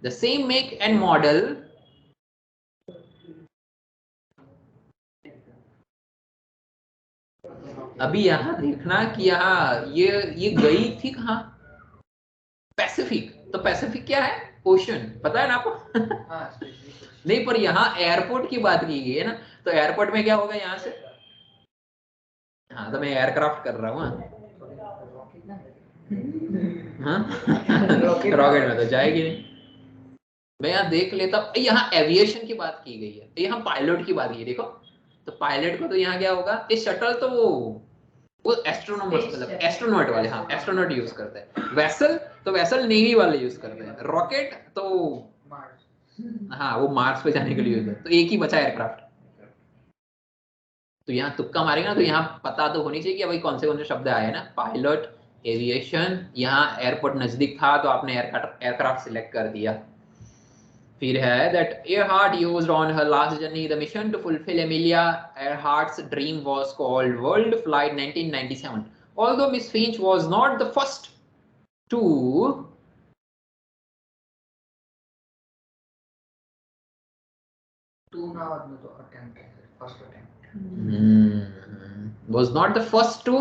the same make and model. अभी यहाँ देखना कि यहाँ ये गई थी कहाँ? Pacific. तो पैसिफिक क्या है? ओशन, पता है ना आपको? नहीं, पर यहाँ एयरपोर्ट की बात की गई है ना, तो एयरपोर्ट में क्या होगा यहाँ से? हाँ, तो मैं एयरक्राफ्ट कर रहा हूँ। रॉकेट में तो जाएगी नहीं। मैं यहाँ देख लेता, यहाँ एविएशन की बात की गई है, यहाँ पायलट की बात की है देखो। तो पायलट को तो यहाँ क्या होगा? इस शटल तो वो एस्ट्रोनॉमर्स, मतलब एस्ट्रोनॉट वाले, हाँ एस्ट्रोनॉट यूज करते हैं। वेसल तो वेसल नेवी वाले यूज करते हैं। रॉकेट तो हाँ वो मार्स पे जाने के लिए यूज है। तो एक ही बचा एयरक्राफ्ट। तो यहाँ तुक्का मारेगा ना, तो यहाँ पता तो होनी चाहिए कि भाई कौन से शब्द आए ना। पायलट, एविएशन, यहाँ एयरपोर्ट नजदीक था तो आपने एयरक्राफ्ट सिलेक्ट कर दिया। फिर है that Earhart used on her last journey the mission to fulfill Amelia Earhart's dream was called World Flight 1997. Although Miss Finch was not the first to was not the first to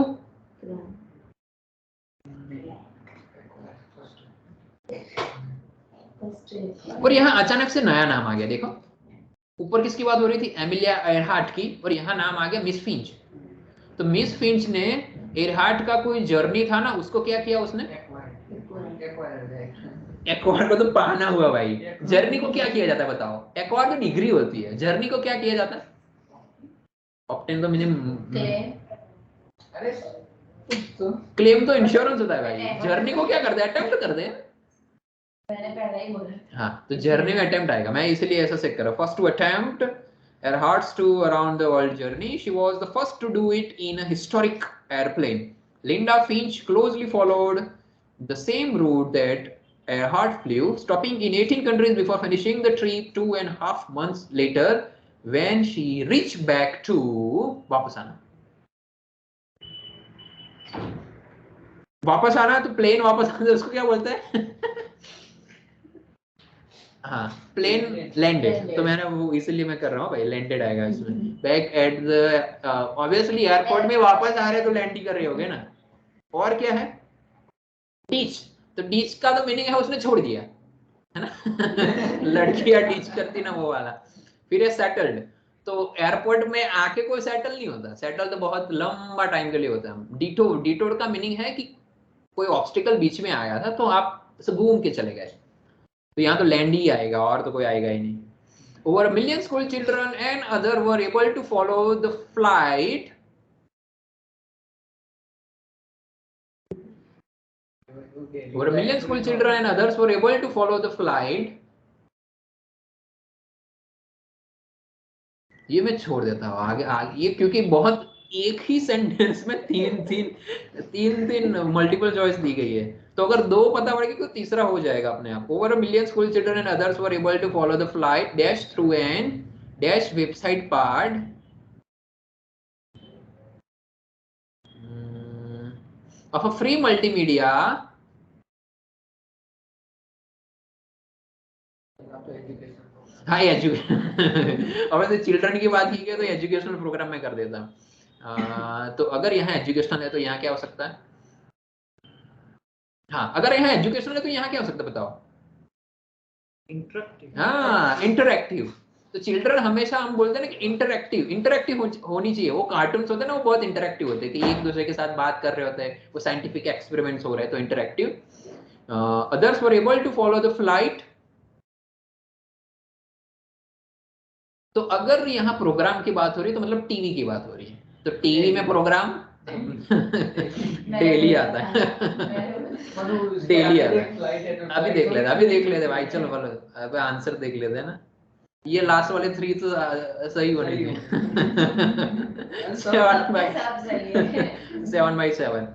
और यहाँ अचानक से नया नाम आ गया देखो। ऊपर किसकी बात हो रही थी? एमिलिया एयरहार्ट की, और यहाँ नाम आ गया मिस फिंच। तो मिस फिंच ने एयरहार्ट का कोई जर्नी था ना, उसको क्या किया उसने? एक्वायर को तो पाना हुआ भाई। जर्नी को क्या किया जाता है बताओ? एक्वायर तो डिग्री होती है, जर्नी को क्या किया जाता है? ऑब्टेन तो मिनिमम, क्लेम तो इंश्योरेंस होता है भाई। जर्नी को क्या करते हैं? अटेम्प्ट करते हैं। मैंने पहले ही बोला। हाँ, तो जर्नी में अटेम्प्ट आएगा, मैं इसलिए ऐसा चेक कर रहा हूँ। First to attempt Earhart's to around the world journey. She was the first to do it in a historic airplane. Linda Finch closely followed the same route that Earhart flew, stopping in 18 countries before finishing the trip 2.5 months later when she reached back to वापस आना। वापस आना तो plane वापस आना, उसको क्या बोलते हैं? हाँ, प्लेन लैंडेड। तो मैंने वो इसलिए मैं कर रहा हूँ भाई, लैंडेड आएगा इसमें। Back at the obviously airport में वापस आ रहे तो लैंड ही कर रहे होगे ना। और क्या है? टीच। तो टीच का तो मीनिंग है उसने छोड़ दिया, है ना। लड़कियां टीच करती ना, वो वाला। फिर है सेटल्ड। तो एयरपोर्ट में आके कोई सेटल नहीं होता। सेटल तो बहुत लंबा टाइम के लिए होता है। डिटोर, डिटोर का मीनिंग है कि कोई ऑब्स्टिकल बीच में आया था तो आप घूम के चले गए। तो यहाँ तो लैंड ही आएगा, और तो कोई आएगा ही नहीं। Over a million school children and others were able to follow the flight. Over a million school children and others were able to follow the flight. ये मैं छोड़ देता हूँ आगे आगे ये, क्योंकि बहुत एक ही सेंटेंस में तीन मल्टीपल चॉइस दी गई है। तो अगर दो पता पड़ेगी तो तीसरा हो जाएगा अपने आप। Over a million school children and others were able to follow the flight dash through an dash website part of a free multimedia हाँ एजुकेशन। अब ऐसे चिल्ड्रन की बात की है तो एजुकेशनल प्रोग्राम में कर देता हूँ। तो अगर यहाँ एजुकेशनल है तो यहाँ क्या हो सकता है? हाँ, अगर यहाँ एजुकेशनल है तो यहाँ क्या हो सकता है बताओ? इंटरेक्टिव। हाँ, इंटरेक्टिव। तो चिल्ड्रन हमेशा हम बोलते हैं ना कि इंटरेक्टिव, इंटरेक्टिव होनी चाहिए। वो कार्टून्स होते हैं ना, वो बहुत इंटरेक्टिव होते हैं कि एक दूसरे के साथ बात कर रहे होते हैं, वो साइंटिफिक एक्सपेरिमेंट्स हो रहे हैं, तो interactive. others were able to follow the flight. तो अगर यहाँ प्रोग्राम की बात हो रही है तो मतलब टीवी की बात हो रही है, तो टीवी में प्रोग्राम डेली आता है, डेली आता है। अभी देख लेते भाई, चलो बोलो, अब आंसर देख लेते हैं ना। ये लास्ट वाले 3 तो सही होने चाहिए। 7/7।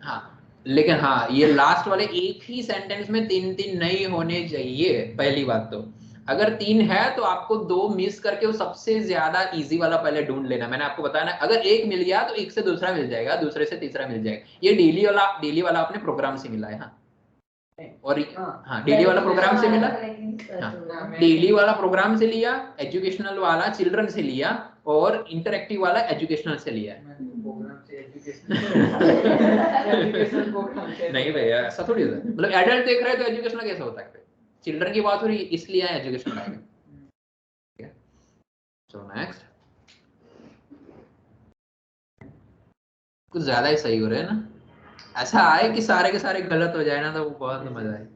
हाँ, लेकिन हाँ ये लास्ट वाले एक ही सेंटेंस में 3 नहीं होने चाहिए। पहली बात तो अगर 3 है तो आपको 2 मिस करके वो सबसे ज्यादा इजी वाला पहले ढूंढ लेना। मैंने आपको बताया ना, अगर एक मिल गया तो एक से दूसरा मिल जाएगा, दूसरे से तीसरा मिल जाएगा। ये डेली वाला आपने प्रोग्राम से मिला है। हाँ, और हाँ डेली वाला प्रोग्राम से मिला। हाँ, डेली वाला प्रोग्राम से लिया, एजुकेशनल वाला चिल्ड्रन से लिया, और इंटरेक्टिव वाला एजुकेशनल से लिया। नहीं भैया, ऐसा थोड़ी होता है। मतलब एडल्ट देख रहे हैं तो एजुकेशनल कैसे होता है? चिल्ड्रन की बात हो रही है इसलिए एजुकेशनल आएगा। सो नेक्स्ट, कुछ ज्यादा ही सही हो रहे हैं ना। ऐसा आए कि सारे के सारे गलत हो जाए ना, तो वो बहुत मजा आए।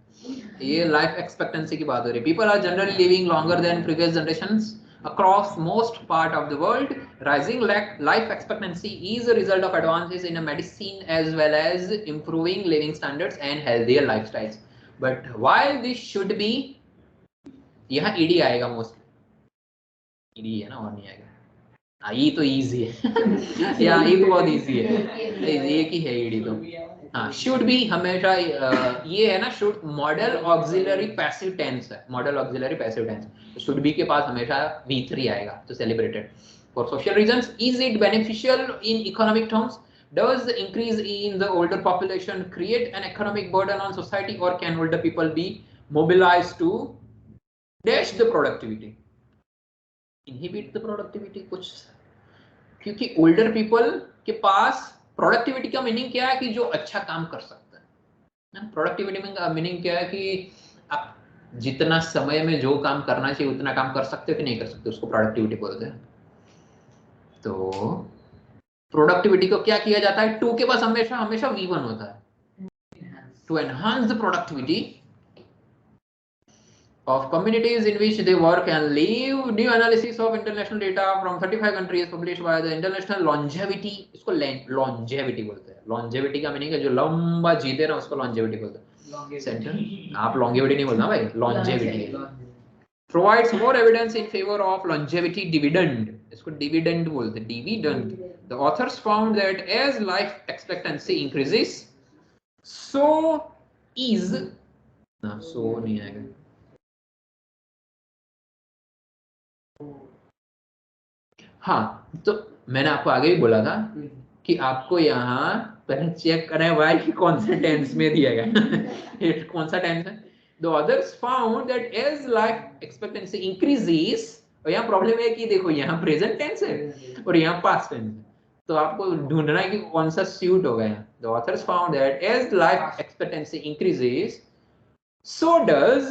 ये लाइफ एक्सपेक्टेंसी की बात हो रही है। People are generally living longer than previous generations across most part of the world. Rising life expectancy is a result of advances in medicine as well as improving living standards and healthier lifestyles. But while this should be, यहाँ ed आएगा mostly, ed है ना, और नहीं आएगा। हाँ, ये तो इजी है। या ये तो बहुत इजी है, एक ही है ed तो। हाँ, शुड बी हमेशा ये है ना, should modal auxiliary passive tense है, modal auxiliary passive tense. Should be के पास हमेशा V3 आएगा, तो celebrated. For social reasons, is it beneficial in economic terms? Does the increase in the older population create an economic burden on society, or can older people be mobilized to dash the productivity? Inhibit the productivity कुछ, क्योंकि older people के पास productivity का meaning क्या है कि जो अच्छा काम कर सकता है। प्रोडक्टिविटी में मीनिंग क्या है कि आप जितना समय में जो काम करना चाहिए उतना काम कर सकते हो कि नहीं कर सकते, उसको प्रोडक्टिविटी बोलते हैं। तो प्रोडक्टिविटी को क्या किया जाता है? टू के पास हमेशा हमेशा V1 होता है, to enhance the productivity of communities in which they work and live. New analysis of international data from 35 countries published by the International Longevity, इसको longevity बोलते हैं। longevity का मीनिंग है जो लंबा जीते ना, उसको longevity बोलते हैं। सेंटर, आप longevity नहीं बोलना भाई, longevity provides more evidence in favor of longevity dividend, इसको dividend बोलते हैं, dividend. The authors found that as life expectancy increases, so is ना, so नहीं आएगा। हाँ, तो मैंने आपको आगे भी बोला था कि आपको यहाँ पहले चेक करना है भाई कि कौन सा टेंस में दिया गया। कौन सा टेंस है? The others found that as life expectancy increases, और यहाँ प्रॉब्लम है कि देखो यहाँ प्रेजेंट टेंस है और यहाँ पास्ट टेंस है, तो आपको ढूंढना है कि कौन सा सूट होगा यहाँ। The authors found that as life expectancy increases, so does,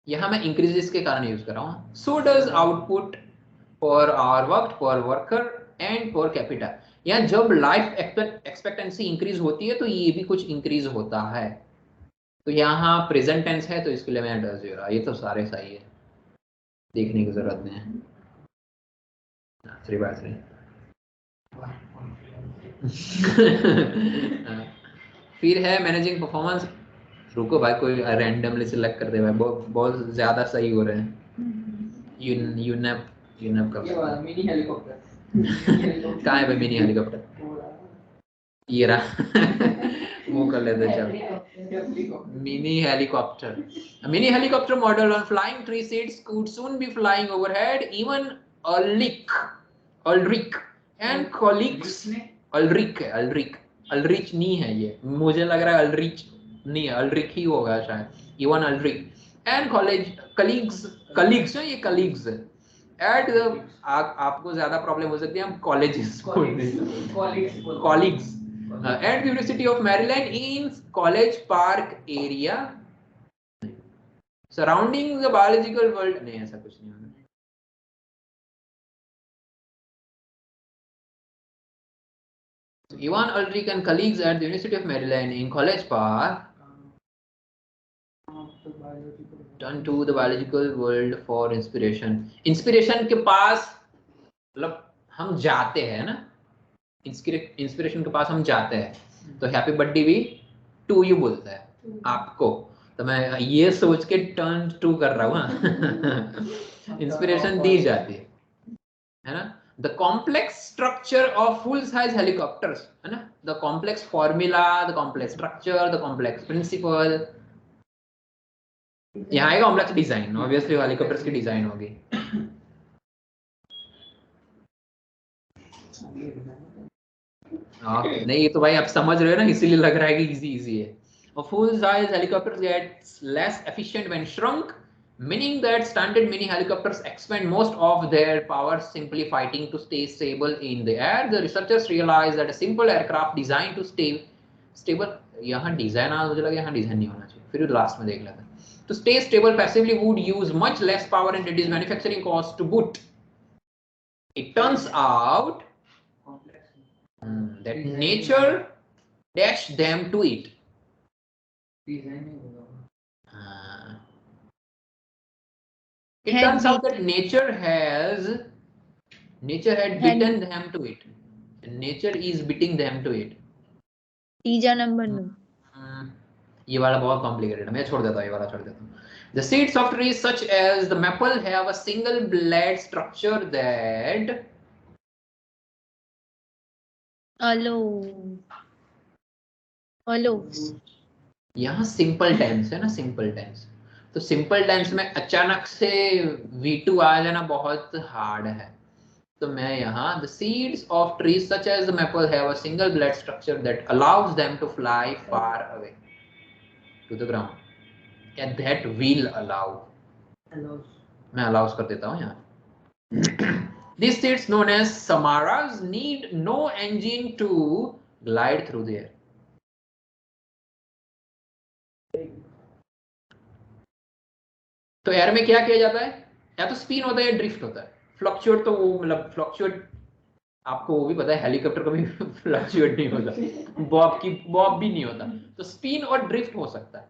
यहाँ मैं इंक्रीजेस के कारण यूज कर रहा हूँ, so does output for our work, for worker and for capital. यहाँ जब लाइफ एक्सपेक्टेंसी इंक्रीज होती है तो ये भी कुछ इंक्रीज होता है। तो यहाँ प्रेजेंट टेंस है तो इसके लिए मैं डज दे रहा, ये तो सारे सही है, देखने की जरूरत नहीं है। 3/3 फिर है मैनेजिंग परफॉर्मेंस। रुको भाई, कोई रैंडमली सिलेक्ट कर दे भाई, बहुत ज्यादा सही हो रहे हैं। यूनैप का मिनी हेलीकॉप्टर कहाँ है भाई? मिनी हेलीकॉप्टर ये रहा। वो कर लेते चल। Mini helicopter model on flying tree seats could soon be flying overhead. Even Ulrich and colleagues, Aldrich नहीं है ये, मुझे लग रहा है अल्ड्रिच नहीं है, अल्ड्रिक ही होगा शायद। इवन अल्ड्रिक एंड कलीग्स है, ये कलीग्स है एट द, आपको ज्यादा प्रॉब्लम हो सकती है, हम colleges colleagues at the university of Maryland in college park area surrounding the biological world. नहीं, ऐसा कुछ नहीं होगा। Ivan Ulrich and colleagues at the University of Maryland in College Park turn to the biological world for inspiration. Inspiration के पास मतलब हम जाते हैं ना, इंस्पिरेशन के पास हम जाते हैं, तो हैप्पी बर्थडे भी टू यू बोलता है आपको, तो मैं ये सोच के टर्न टू कर रहा हूँ ना। इंस्पिरेशन दी जाती है ना। The complex structure of full size helicopters, है ना, the complex formula, the complex structure, the complex principle, यहाँ आएगा कॉम्प्लेक्स डिजाइन, ऑब्वियसली हेलीकॉप्टर्स की डिजाइन होगी। नहीं ये तो भाई आप समझ रहे हो ना, इसीलिए लग रहा है कि इजी इजी है। A full size helicopter gets less efficient when shrunk, meaning that standard mini helicopters expend most of their power simply fighting to stay stable in the air. The researchers realized that a simple aircraft designed to stay stable, यहाँ design आ, मुझे लगा यहाँ design नहीं होना चाहिए, फिर last में देख लेते हैं। To stay stable passively would use much less power and reduce manufacturing costs to boot. It turns out that nature dashed them to it. It turns out that nature had beaten them to it. Nature is beating them to it. तीजा number नो। ये वाला बहुत complicated है, मैं छोड़ देता हूँ, ये वाला छोड़ देता हूँ। The seeds of trees such as the maple have a single blade structure that hello यहाँ सिंपल टेंस है ना, सिंपल टेंस, तो सिंपल टेंस में अचानक से V2 आ जाना बहुत हार्ड है, तो मैं यहाँ the seeds of trees such as the maple have a single blade structure that allows them to fly far away to the ground, and that will allow, मैं allows कर देता हूँ यहाँ। These seeds known as samaras need no engine to glide through the air. तो air में क्या किया जाता है, या तो स्पिन होता है या ड्रिफ्ट होता है। फ्लक्चुएट तो वो मतलब फ्लक्चुएट आपको वो भी पता है, हेलीकॉप्टर कभी फ्लक्चुएट नहीं होता, बॉब भी नहीं होता, तो स्पिन और ड्रिफ्ट हो सकता है।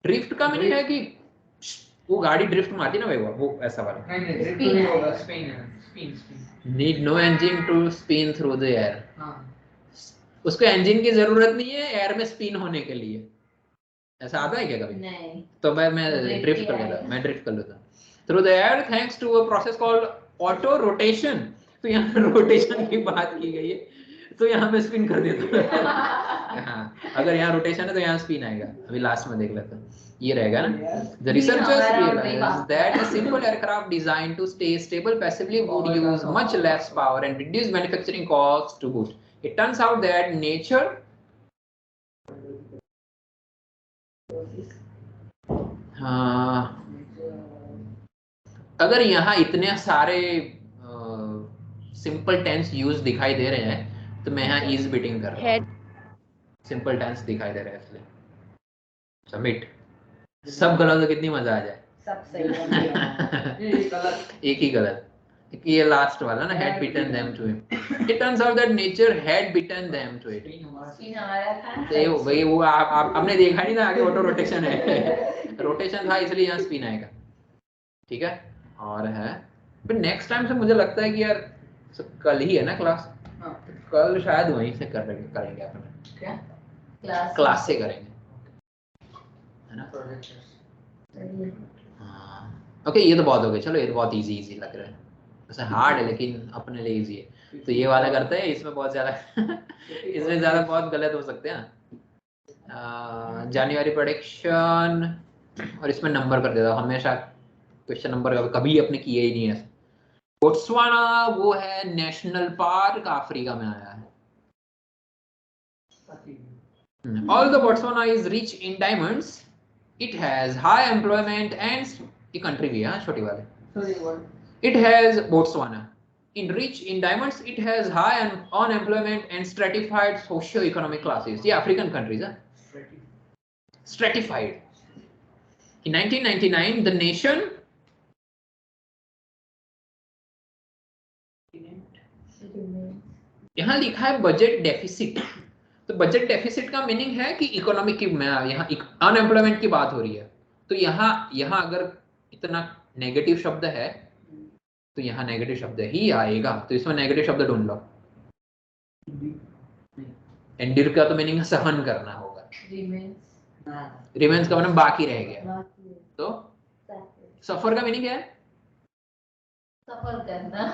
ड्रिफ्ट का मीनिंग है कि वो गाड़ी ड्रिफ्ट मारती ना भाई, वो ऐसा वाला need no engine to spin through the air, उसको इंजन की जरूरत नहीं है एयर में स्पिन होने के लिए, ऐसा आता है क्या कभी? नहीं। तो मैं ड्रिफ्ट कर लेता through the air thanks to a process called auto rotation. तो यहाँ रोटेशन की बात की गई है, तो यहाँ पे स्पिन कर देता हूँ। हाँ, अगर यहाँ रोटेशन है तो यहाँ स्पिन आएगा, अभी लास्ट में देख लेते हैं, ये रहेगा ना। The researchers realized that a simple aircraft designed to stay stable passively would use much less power and reduce manufacturing costs to boot. It turns out that nature अगर यहाँ इतने सारे सिंपल टेंस यूज दिखाई दे रहे हैं, तो मैं यहाँ इज बीटिंग कर रहा हूँ, सिंपल टेंस दिखाई दे रहे हैं इसलिए सबमिट। सब गलत तो कितनी मजा आ जाए, सब सही एक ही गलत, ये लास्ट वाला ना, had beaten them to him. It turns out that nature had beaten them to it. तो भाई वो आप आपने देखा नहीं ना, आगे ऑटो रोटेशन है, रोटेशन था इसलिए यहाँ स्पिन आएगा, ठीक है। और है फिर नेक्स्ट टाइम से मुझे लगता है कि यार कल ही है ना क्लास, कल शायद वहीं से करेंगे अपने, क्या क्लास से करेंगे, है ना। ओके ये तो बहुत हो गया, चलो ये तो बहुत इजी लग रहा है, वैसे हार्ड है लेकिन अपने लिए इजी है, तो ये वाला करते हैं, इसमें बहुत ज्यादा इसमें ज्यादा बहुत गलत हो सकते हैं। जनवरी प्रेडिक्शन, और इसमें नंबर कर देता हूँ, हमेशा क्वेश्चन नंबर कभी अपने किए ही नहीं है। बोट्सवाना वो है नेशनल पार्क, अफ्रीका में आया है। Although Botswana is rich in diamonds, it has high employment and ये country भी है छोटी वाले। It has Botswana in rich in diamonds, it has high unemployment and stratified socio-economic classes. ये African countries है। Stratified. In 1999, the nation यहाँ लिखा है बजट डेफिसिट। तो बजट डेफिसिट का मीनिंग है कि इकोनॉमिक की, यहाँ अनएम्प्लॉयमेंट की बात हो रही है। तो यहाँ यहाँ अगर इतना नेगेटिव शब्द है तो यहाँ नेगेटिव शब्द ही आएगा, तो इसमें नेगेटिव शब्द ढूंढ लो। एंड्यूर का तो मीनिंग सहन करना होगा, रिमेन्स का मतलब बाकी रह गया। तो सफर का मीनिंग क्या है? सफर करना।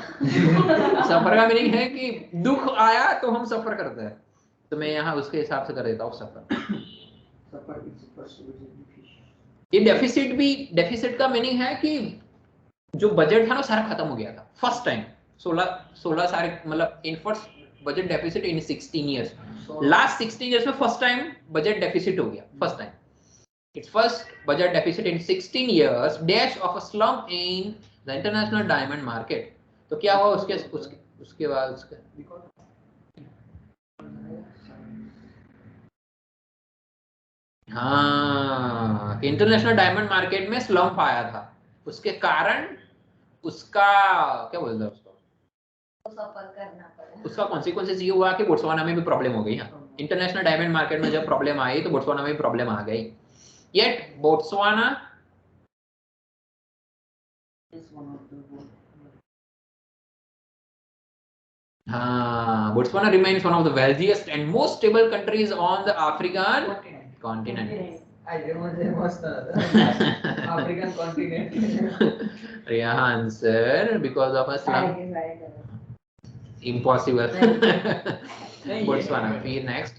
सफर का मीनिंग है कि दुख आया तो हम सफर करते हैं, तो मैं यहाँ उसके हिसाब से कर देता हूँ सफर। ये डेफिसिट भी, डेफिसिट का मीनिंग है कि जो बजट था ना सारा खत्म हो गया था फर्स्ट टाइम। 16 सारे, मतलब in first budget deficit in 16 years, last 16 years में फर्स्ट टाइम बजट डेफिसिट हो गया, first time. Its first budget deficit in 16 years, dash of a slump in the international diamond market. तो क्या हुआ उसके बाद उसके हाँ, इंटरनेशनल डायमंड मार्केट में स्लम्प आया था, उसके कारण उसका क्या बोलते हैं उसको, सफर करना पड़ा। उसका कॉन्सिक्वेंसेस ये हुआ कि बोट्सवाना में भी प्रॉब्लम हो गई। हाँ, इंटरनेशनल डायमंड मार्केट में जब प्रॉब्लम आई तो बोट्सवाना में भी प्रॉब्लम आ गई। Yet Botswana Botswana remains one of the wealthiest and most stable countries on the African continent. African continent. Yeah, answer because of a slum. Impossible. Botswana. फिर next.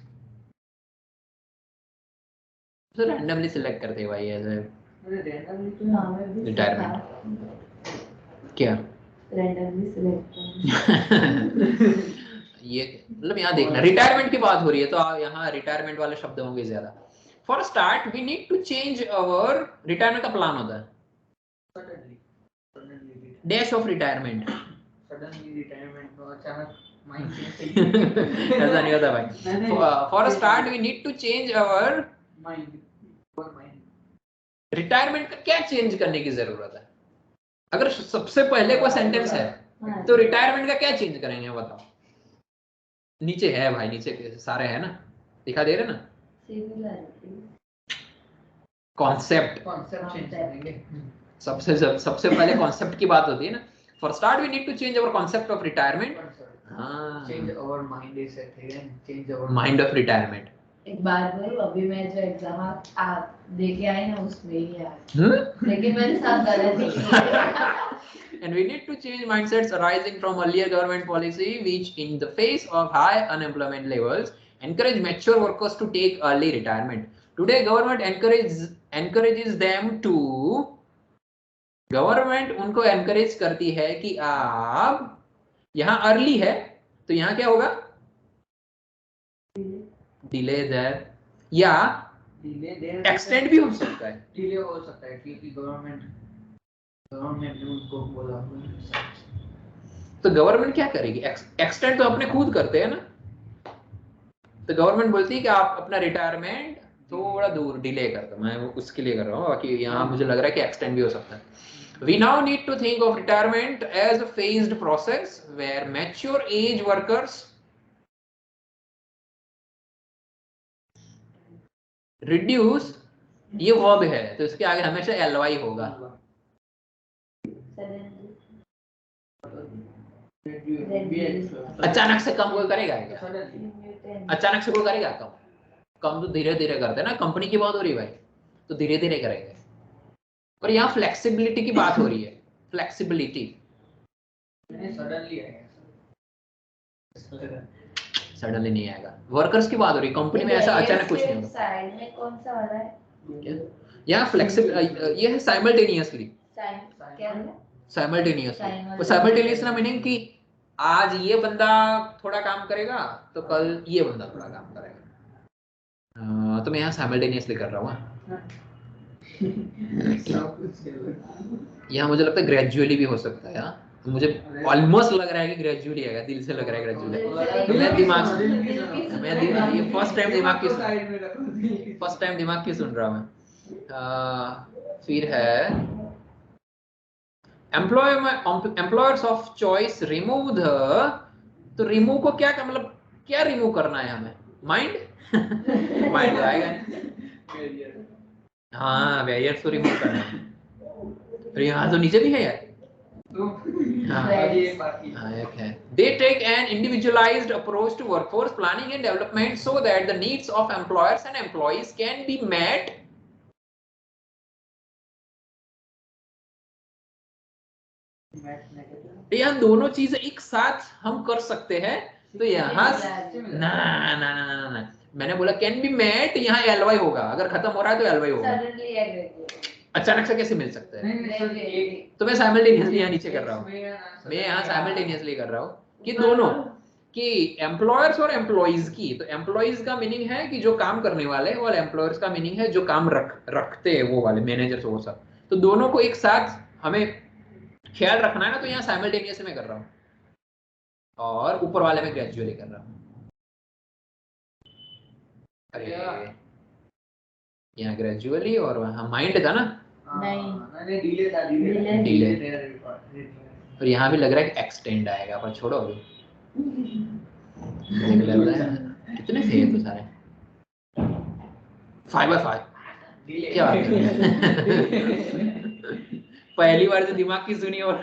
तो randomly select करते हैं भाई ऐसे। Retirement. क्या? Randomly select। ये मतलब यहाँ देखना, रिटायरमेंट की बात हो रही है तो यहाँ रिटायरमेंट वाले शब्द होंगे ज्यादा। For start we need to change our, retirement का प्लान होता है, dash of retirement. Suddenly retirement तो अचानक ऐसा नहीं होता भाई। For start we need to change our mind. Retirement का क्या चेंज करने की जरूरत है? अगर सबसे पहले कोई सेंटेंस है तो रिटायरमेंट का क्या चेंज करेंगे बताओ? नीचे है भाई, नीचे सारे है ना, दिखा दे रहे ना, कॉन्सेप्ट चेंज करेंगे। सबसे पहले कॉन्सेप्ट की बात होती है ना। For start we need to change our concept of retirement. Change our mind is a thing, change our mind of retirement. एक बात बोलूं, अभी मैं जो एग्जाम आप दे के आई ना उसमें ही आया, लेकिन मैंने सब गलत ही किया। And we need to change mindsets arising from earlier government policy which in the face of high unemployment levels encourage mature workers to take early retirement. Today government encourages them to, government उनको encourage करती है कि आप यहाँ early है तो यहाँ क्या होगा, डिले देयर, या एक्सटेंड भी हो सकता है, डिले हो सकता है क्योंकि गवर्नमेंट ने उनको बोला। तो गवर्नमेंट क्या करेगी, एक्सटेंड तो अपने खुद करते हैं ना, तो गवर्नमेंट बोलती है कि आप अपना रिटायरमेंट थोड़ा दूर डिले कर दो, मैं उसके लिए कर रहा हूँ, बाकी यहाँ मुझे लग रहा है कि एक्सटेंड भी हो सकता है। We now need to think of retirement as a phased process where mature age workers reduce, ये वर्ब है तो इसके आगे हमेशा ly होगा। अचानक से कम कोई करेगा क्या? अचानक से कोई करेगा कम? कम तो धीरे धीरे करते हैं ना, कंपनी की बात हो रही है भाई, तो धीरे धीरे करेंगे। और यहाँ फ्लेक्सिबिलिटी की बात हो रही है, फ्लेक्सिबिलिटी सडनली नहीं आएगा। वर्कर्स की बात हो रही है, कंपनी में ऐसा अचानक कुछ नहीं होगा। साइड में कौन सा वाला है? यहाँ फ्लेक्सिबल, ये है साइमल्टेनियसली। साइमल्टेनियस ना मीनिंग कि आज ये बंदा थोड़ा काम करेगा तो कल ये बंदा थोड़ा काम करेगा। तो मैं यहाँ साइमल्टेनियसली कर रहा हूँ। यहाँ मुझे लगता है ग्रेजुअली भी हो सकता है। मुझे ऑलमोस्ट लग रहा है कि ग्रेजुअली आएगा, दिल से लग रहा है ग्रेजुअली। तो मैं दिमाग ये फर्स्ट टाइम दिमाग की सुन रहा हूँ मैं। फिर है employers of choice remove the तो रिमूव को क्या मतलब क्या रिमूव करना है हमें? माइंड माइंड आएगा नहीं। हाँ बैरियर्स को रिमूव करना है। और यहाँ तो नीचे भी है यार। They take an individualized approach to workforce planning and development so that the needs of employers and employees can be met. यहाँ दोनों चीजें एक साथ हम कर सकते हैं। तो यहाँ ना ना ना ना ना मैंने बोला कैन बी मेट, यहाँ एलवाई होगा। अगर खत्म हो रहा है तो एलवाई होगा। अचानक से कैसे मिल सकता है? तो मैं साइमल्टेनियसली यहाँ नीचे कर रहा हूँ। मैं यहाँ साइमल्टेनियसली कर रहा हूँ कि दोनों कि एम्प्लॉयर्स और एम्प्लॉइज की। तो एम्प्लॉइज का मीनिंग है कि जो काम करने वाले, और एम्प्लॉयर्स का मीनिंग है जो काम रखते हैं वो वाले मैनेजर्स वो सब। तो दोनों को एक साथ हमें ख्याल रखना है ना। तो यहाँ साइमल्टेनियसली मैं कर रहा हूँ और ऊपर वाले में ग्रेजुअली कर रहा हूँ। अरे यहाँ ग्रेजुअली और वहाँ माइंड था ना? नहीं डिले। और यहाँ भी लग रहा है कि एक्सटेंड आएगा, पर छोड़ो अभी। लग रहा है कितने थे तो सारे 5/5 क्या बात है? पहली बार जो दिमाग की सुनी। और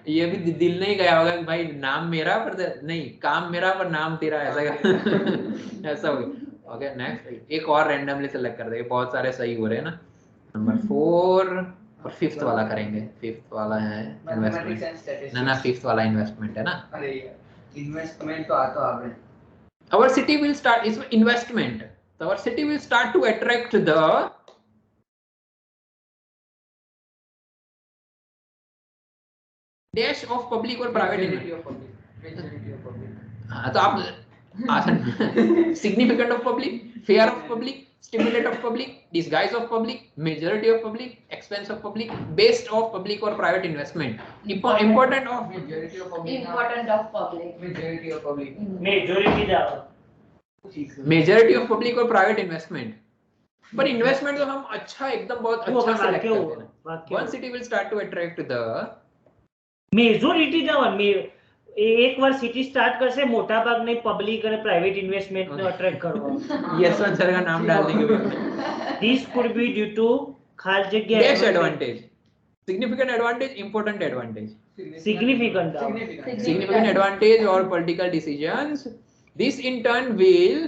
ये भी दिल नहीं गया होगा कि भाई नाम मेरा पर नहीं, काम मेरा पर नाम तेरा, ऐसा ऐसा हो गया। ओके नेक्स्ट एक और रैंडमली सेलेक्ट कर देंगे। बहुत सारे सही हो रहे हैं ना। नंबर 4 और 5th वाला करेंगे। 5th वाला है इन्वेस्टमेंट। ना 5th वाला इन्वेस्टमेंट है ना। अरे इन्वेस्टमेंट तो आ गए। Our city will start is investment. So our city will start to attract the dash of public or private investment. हाँ तो आप आसान significant of public, fair of public, stimulate of public, disguise of public, majority of public, expense of public, based of public or private investment. Important of majority of public. Important of public. Majority of public. Majority of public or private investment. पर investment तो हम अच्छा एकदम बहुत अच्छा select करते हैं। One city will start to attract the majority the एक बार सिटी स्टार्ट करसे मोटा भाग ने पब्लिक और प्राइवेट इन्वेस्टमेंट ने अट्रैक्ट करवा। यशवंत सर का नाम डाल देंगे। This could be due to खाल जगह dash advantage, significant advantage, important advantage, significant advantage or political decisions. This in turn will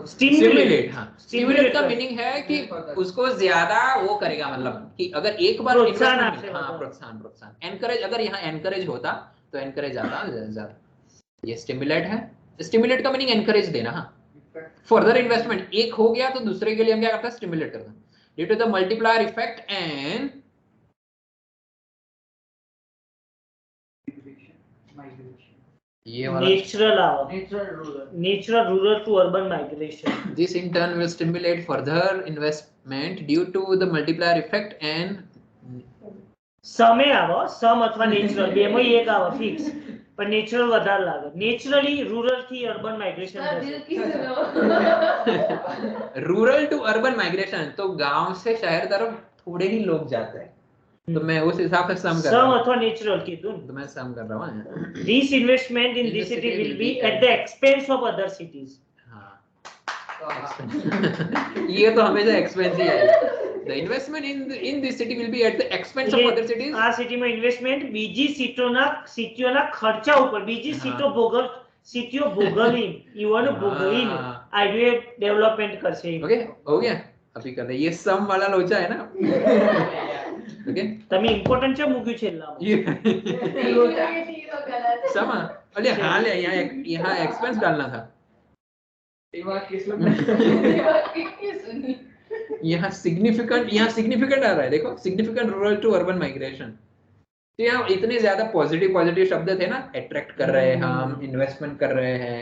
stimulate. हाँ स्टिमुलेट का मीनिंग है कि उसको ज्यादा वो करेगा, मतलब कि अगर एक बार प्रोत्साहन एनकरेज, अगर यहाँ एनकरेज होता तो एनकरेज ज्यादा। ये स्टिमुलेट है। स्टिमुलेट का मीनिंग एनकरेज देना। हाँ फर्दर इन्वेस्टमेंट एक हो गया तो दूसरे के लिए हम क्या करते हैं? स्टिमुलेट करते हैं। Due to the multiplier effect and natural rural to urban migration. This in turn will stimulate further investment due to the multiplier effect and समय आवा सम अथवा नेचरल बेમાં એક આવા ફિક્સ પણ નેચરલ વધારે લાગે। નેચરલી રૂરલ થી urban migration rural to urban migration. तो गांव से शहर तरफ थोड़े ही लोग जाते हैं। तो मैं उस हिसाब से सम कर रहा हूं। सम अथवा नेचरल कीधું तो मैं सम कर रहा हूं। This investment in this city will be at the expense of other cities. हाँ ये तो हमेशा एक्सपेंस ही आएगा। The investment in this city will be at the expense of other cities. આ સિટીમાં ઇન્વેસ્ટમેન્ટ બીજી સિટીઓના ખર્ચા ઉપર બીજી સિટીઓ ભોગવીને ઇવન ભોગવીને હાઈવે ડેવલપમેન્ટ કરશે। ओके हो गया अभी कर रहे। ये सम वाला लोचा है ना। ओके તમે ઇમ્પોર્ટન્ટ છે મૂક્યું છે છેલ્લામાં। सम अरे हाँ ले यहाँ एक्सपेंस डालना था। यहाँ सिग्निफिकेंट आ रहा है। देखो significant rural to urban migration. तो यहाँ इतने ज्यादा पॉजिटिव शब्द थे ना। अट्रैक्ट कर रहे हैं हम, इन्वेस्टमेंट कर रहे हैं।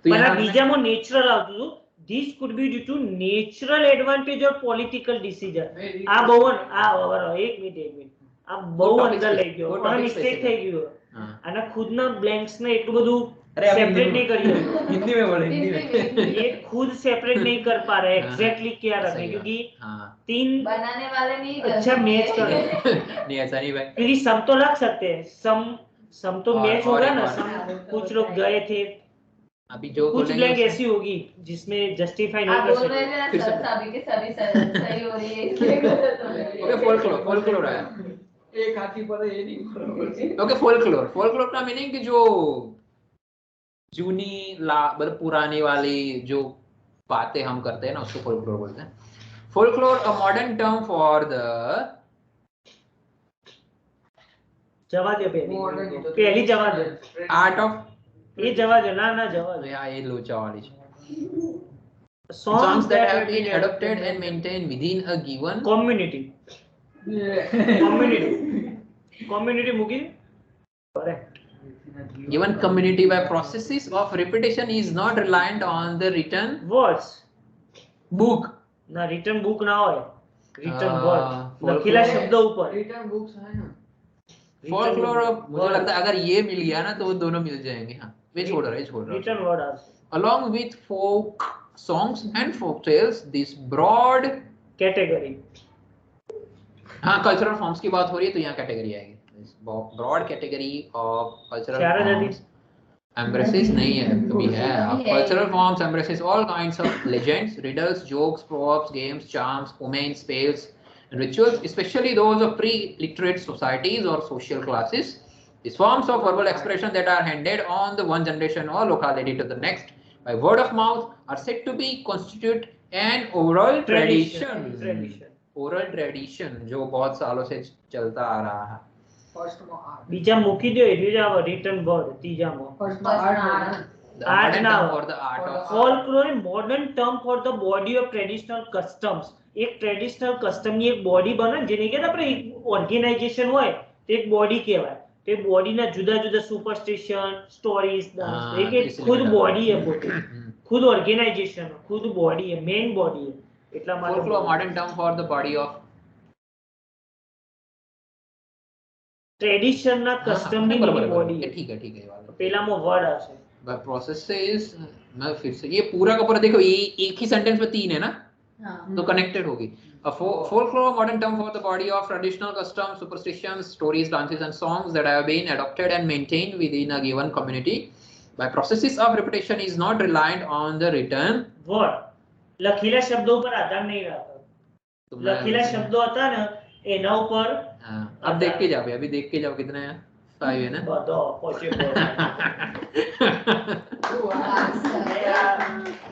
तो यहाँ बीजाમાં नेचरल આવતું હતું। This could be due to natural advantage or political decision. આ બહુ એક મિનિટ આ બહુ અંદર લઈ ગયો। આ મિસ્ટેક થઈ ગયો। આના ખુદના બ્લેન્ક્સ ને એટલું બધું अरे आप सेपरेट नहीं करिए। हिंदी में बोले, हिंदी में। ये खुद सेपरेट नहीं कर पा रहे हाँ, एग्जैक्टली क्या रखना सही है, बात। क्योंकि हाँ 3 बनाने वाले नहीं कर अच्छा सकते। मैच कर, नहीं ऐसा नहीं भाई। क्योंकि सम तो रख सकते हैं, सम तो मैच और होगा एक ना, और। सम कुछ लोग गए थे, अभी जो कुछ खोलेंगे ब्लैंक उसमें- ऐसी होगी जिसमें जस्टिफाई नहीं आप कर बोल रहे सकते। थे ना फिर से सभी के सभी सही हो रही है इसलिए गलत हो रही है। ओके फोल्कलोर है। एक हाथी पर ये नहीं बोला। ओके फोल्कलोर का मीनिंग कि जो जूनी मतलब पुरानी वाली जो बातें हम करते हैं ना उसको फोल्कलोर बोलते हैं। Folklore a modern term for the जवाब दे पहली जवाब दे, आर्ट ऑफ ये जवाब दे ना जवाब दे। ये लोचा वाली Songs songs that have been adopted and maintained within a given community मुगी correct given community by processes of repetition is not reliant on the written words book. ना रिटर्न बुक ना હોય रिटर्न वर्ड folklore- લખેલા શબ્દો ઉપર return books है ना। Folklore मुझे लगता है अगर ये मिल गया ना तो वो दोनों मिल जाएंगे। हाँ वे छोड़ रहा return word also along with folk songs and folk tales this broad category हाँ कल्चरल फॉर्म्स की बात हो रही है तो यहाँ कैटेगरी आएगी। ब्रॉड कैटेगरी ऑफ कल्चरल चार हजार फॉर्म्स embraces नहीं है अभी है। Cultural forms embraces all kinds of legends, riddles, jokes, proverbs, games, charms, omens, spells, and rituals, especially those of pre-literate societies or social classes. These forms of verbal expression that are handed on the one generation or locality to the next by word of mouth are said to be constitute an oral tradition. Oral tradition जो बहुत सालों से चलता आ रहा है। First में art. બીજા મૂકી દો એ જ આવે રિટર્ન વર્ડ ત્રીજામાં फर्स्ट में art. The Art modern now. term for the art of folklore modern term for the body of traditional customs એક ટ્રેડિશનલ કસ્ટમની એક બોડી બને જેને કે આપણે ઓર્ગેનાઇઝેશન હોય તે એક બોડી કહેવાય તે બોડીના જુદા જુદા સુપરસ્ટિશન સ્ટોરીઝ ડાન્સ हाँ, એક इसलिए ખુદ बेटा। બોડી है પોતે खुद ऑर्गेनाइजेशन खुद बॉडी है मेन बॉडी है એટલા માટે Folklore modern term for the body of tradition ના કસ્ટમ ની બોડી है ठीक है ये वाला પેલામાં વર્ડ આવશે by processes मैं फिर से ये पूरा का पूरा देखो ये एक ही सेंटेंस में 3 है ना तो कनेक्टेड होगी। A folklore modern term for the body of traditional customs, superstitions, stories, dances and songs that have been adopted and maintained within a given community by processes of repetition is not reliant on the written word લખેલા શબ્દો ઉપર આધાર નહીં રાખતો લખેલા શબ્દો હતા ને એના ઉપર अब देख के जाओ अभी देख के जाओ कितने हैं 5 है ना બધો પહોંચે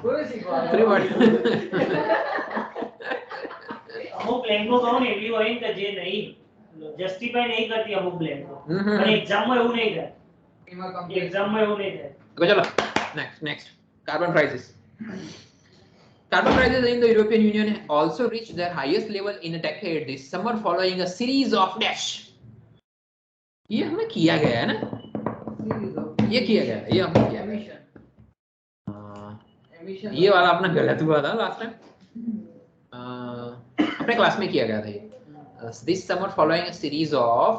पूरे सीखवा। 3 वर्ड અમુક બ્લેન્કો કહું ને એવી હોય ને કે જે નહીં જસ્ટિફાઈ નહીં કરતી અમુક બ્લેન્કો અને એક્ઝામમાં એવું નહીં થાય इमा कम એક્ઝામમાં એવું નહીં થાય Okay, चलो next carbon prices. Carbon prices in the European Union also reached their highest level in a decade this summer following a series of dash. ये हमने किया गया है ना ये किया गया है ये हमने किया गया एमिशन ये वाला अपना गलत हुआ था लास्ट टाइम अपने क्लास में किया गया था ये this summer following a series of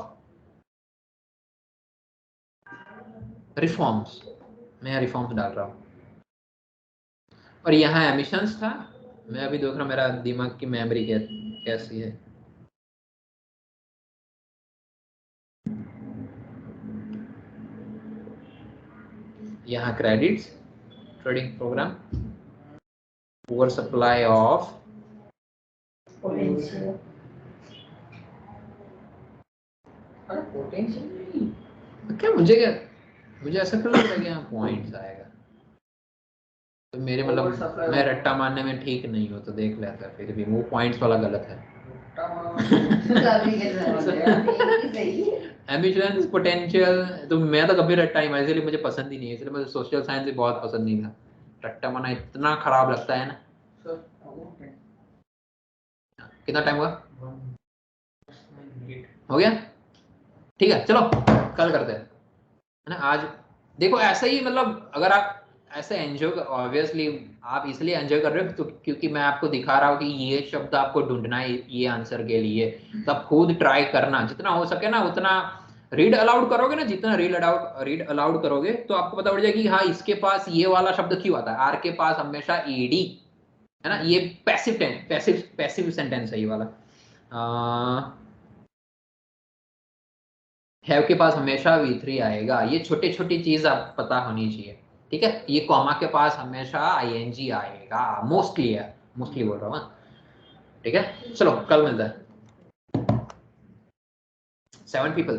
reforms मैं रिफॉर्म्स डाल रहा हूँ और यहाँ एमिशंस था। मैं अभी देख रहा हूँ मेरा दिमाग की मेमोरी कैसी है। यहाँ credits trading program over supply of potential क्या मुझे ऐसा क्यों लग रहा है कि यहाँ पॉइंट्स आएगा तो मेरे मतलब मैं रट्टा मारने में ठीक नहीं हूँ तो देख लेता फिर भी वो पॉइंट्स वाला गलत है। एम्बिशंस पोटेंशियल तो मैं तो कभी रट्टा नहीं, इसलिए मुझे पसंद ही नहीं है, इसलिए मुझे सोशल साइंस भी बहुत पसंद नहीं था। रट्टा मारना इतना खराब लगता है ना। कितना टाइम हुआ? हो गया ठीक है चलो कल करते हैं है ना। आज देखो ऐसा ही मतलब अगर आप ऐसे एंजॉय ऑब्वियसली आप इसलिए एंजॉय कर रहे हो तो क्योंकि मैं आपको दिखा रहा हूँ कि ये शब्द आपको ढूंढना है ये आंसर के लिए, तब खुद ट्राई करना जितना हो सके ना उतना रीड अलाउड करोगे ना, जितना रीड अलाउड करोगे तो आपको पता पड़ जाएगा कि हाँ इसके पास ये वाला शब्द क्यों आता है। आर के पास हमेशा ed है ना, ये पैसिव सेंटेंस है ये वाला। हैव के पास हमेशा v3 आएगा। ये छोटी छोटी चीज आप पता होनी चाहिए, ठीक है। ये कॉमा के पास हमेशा ing आएगा, मोस्टली बोल रहा हूँ, ठीक है। चलो कल मिलता है। 7 people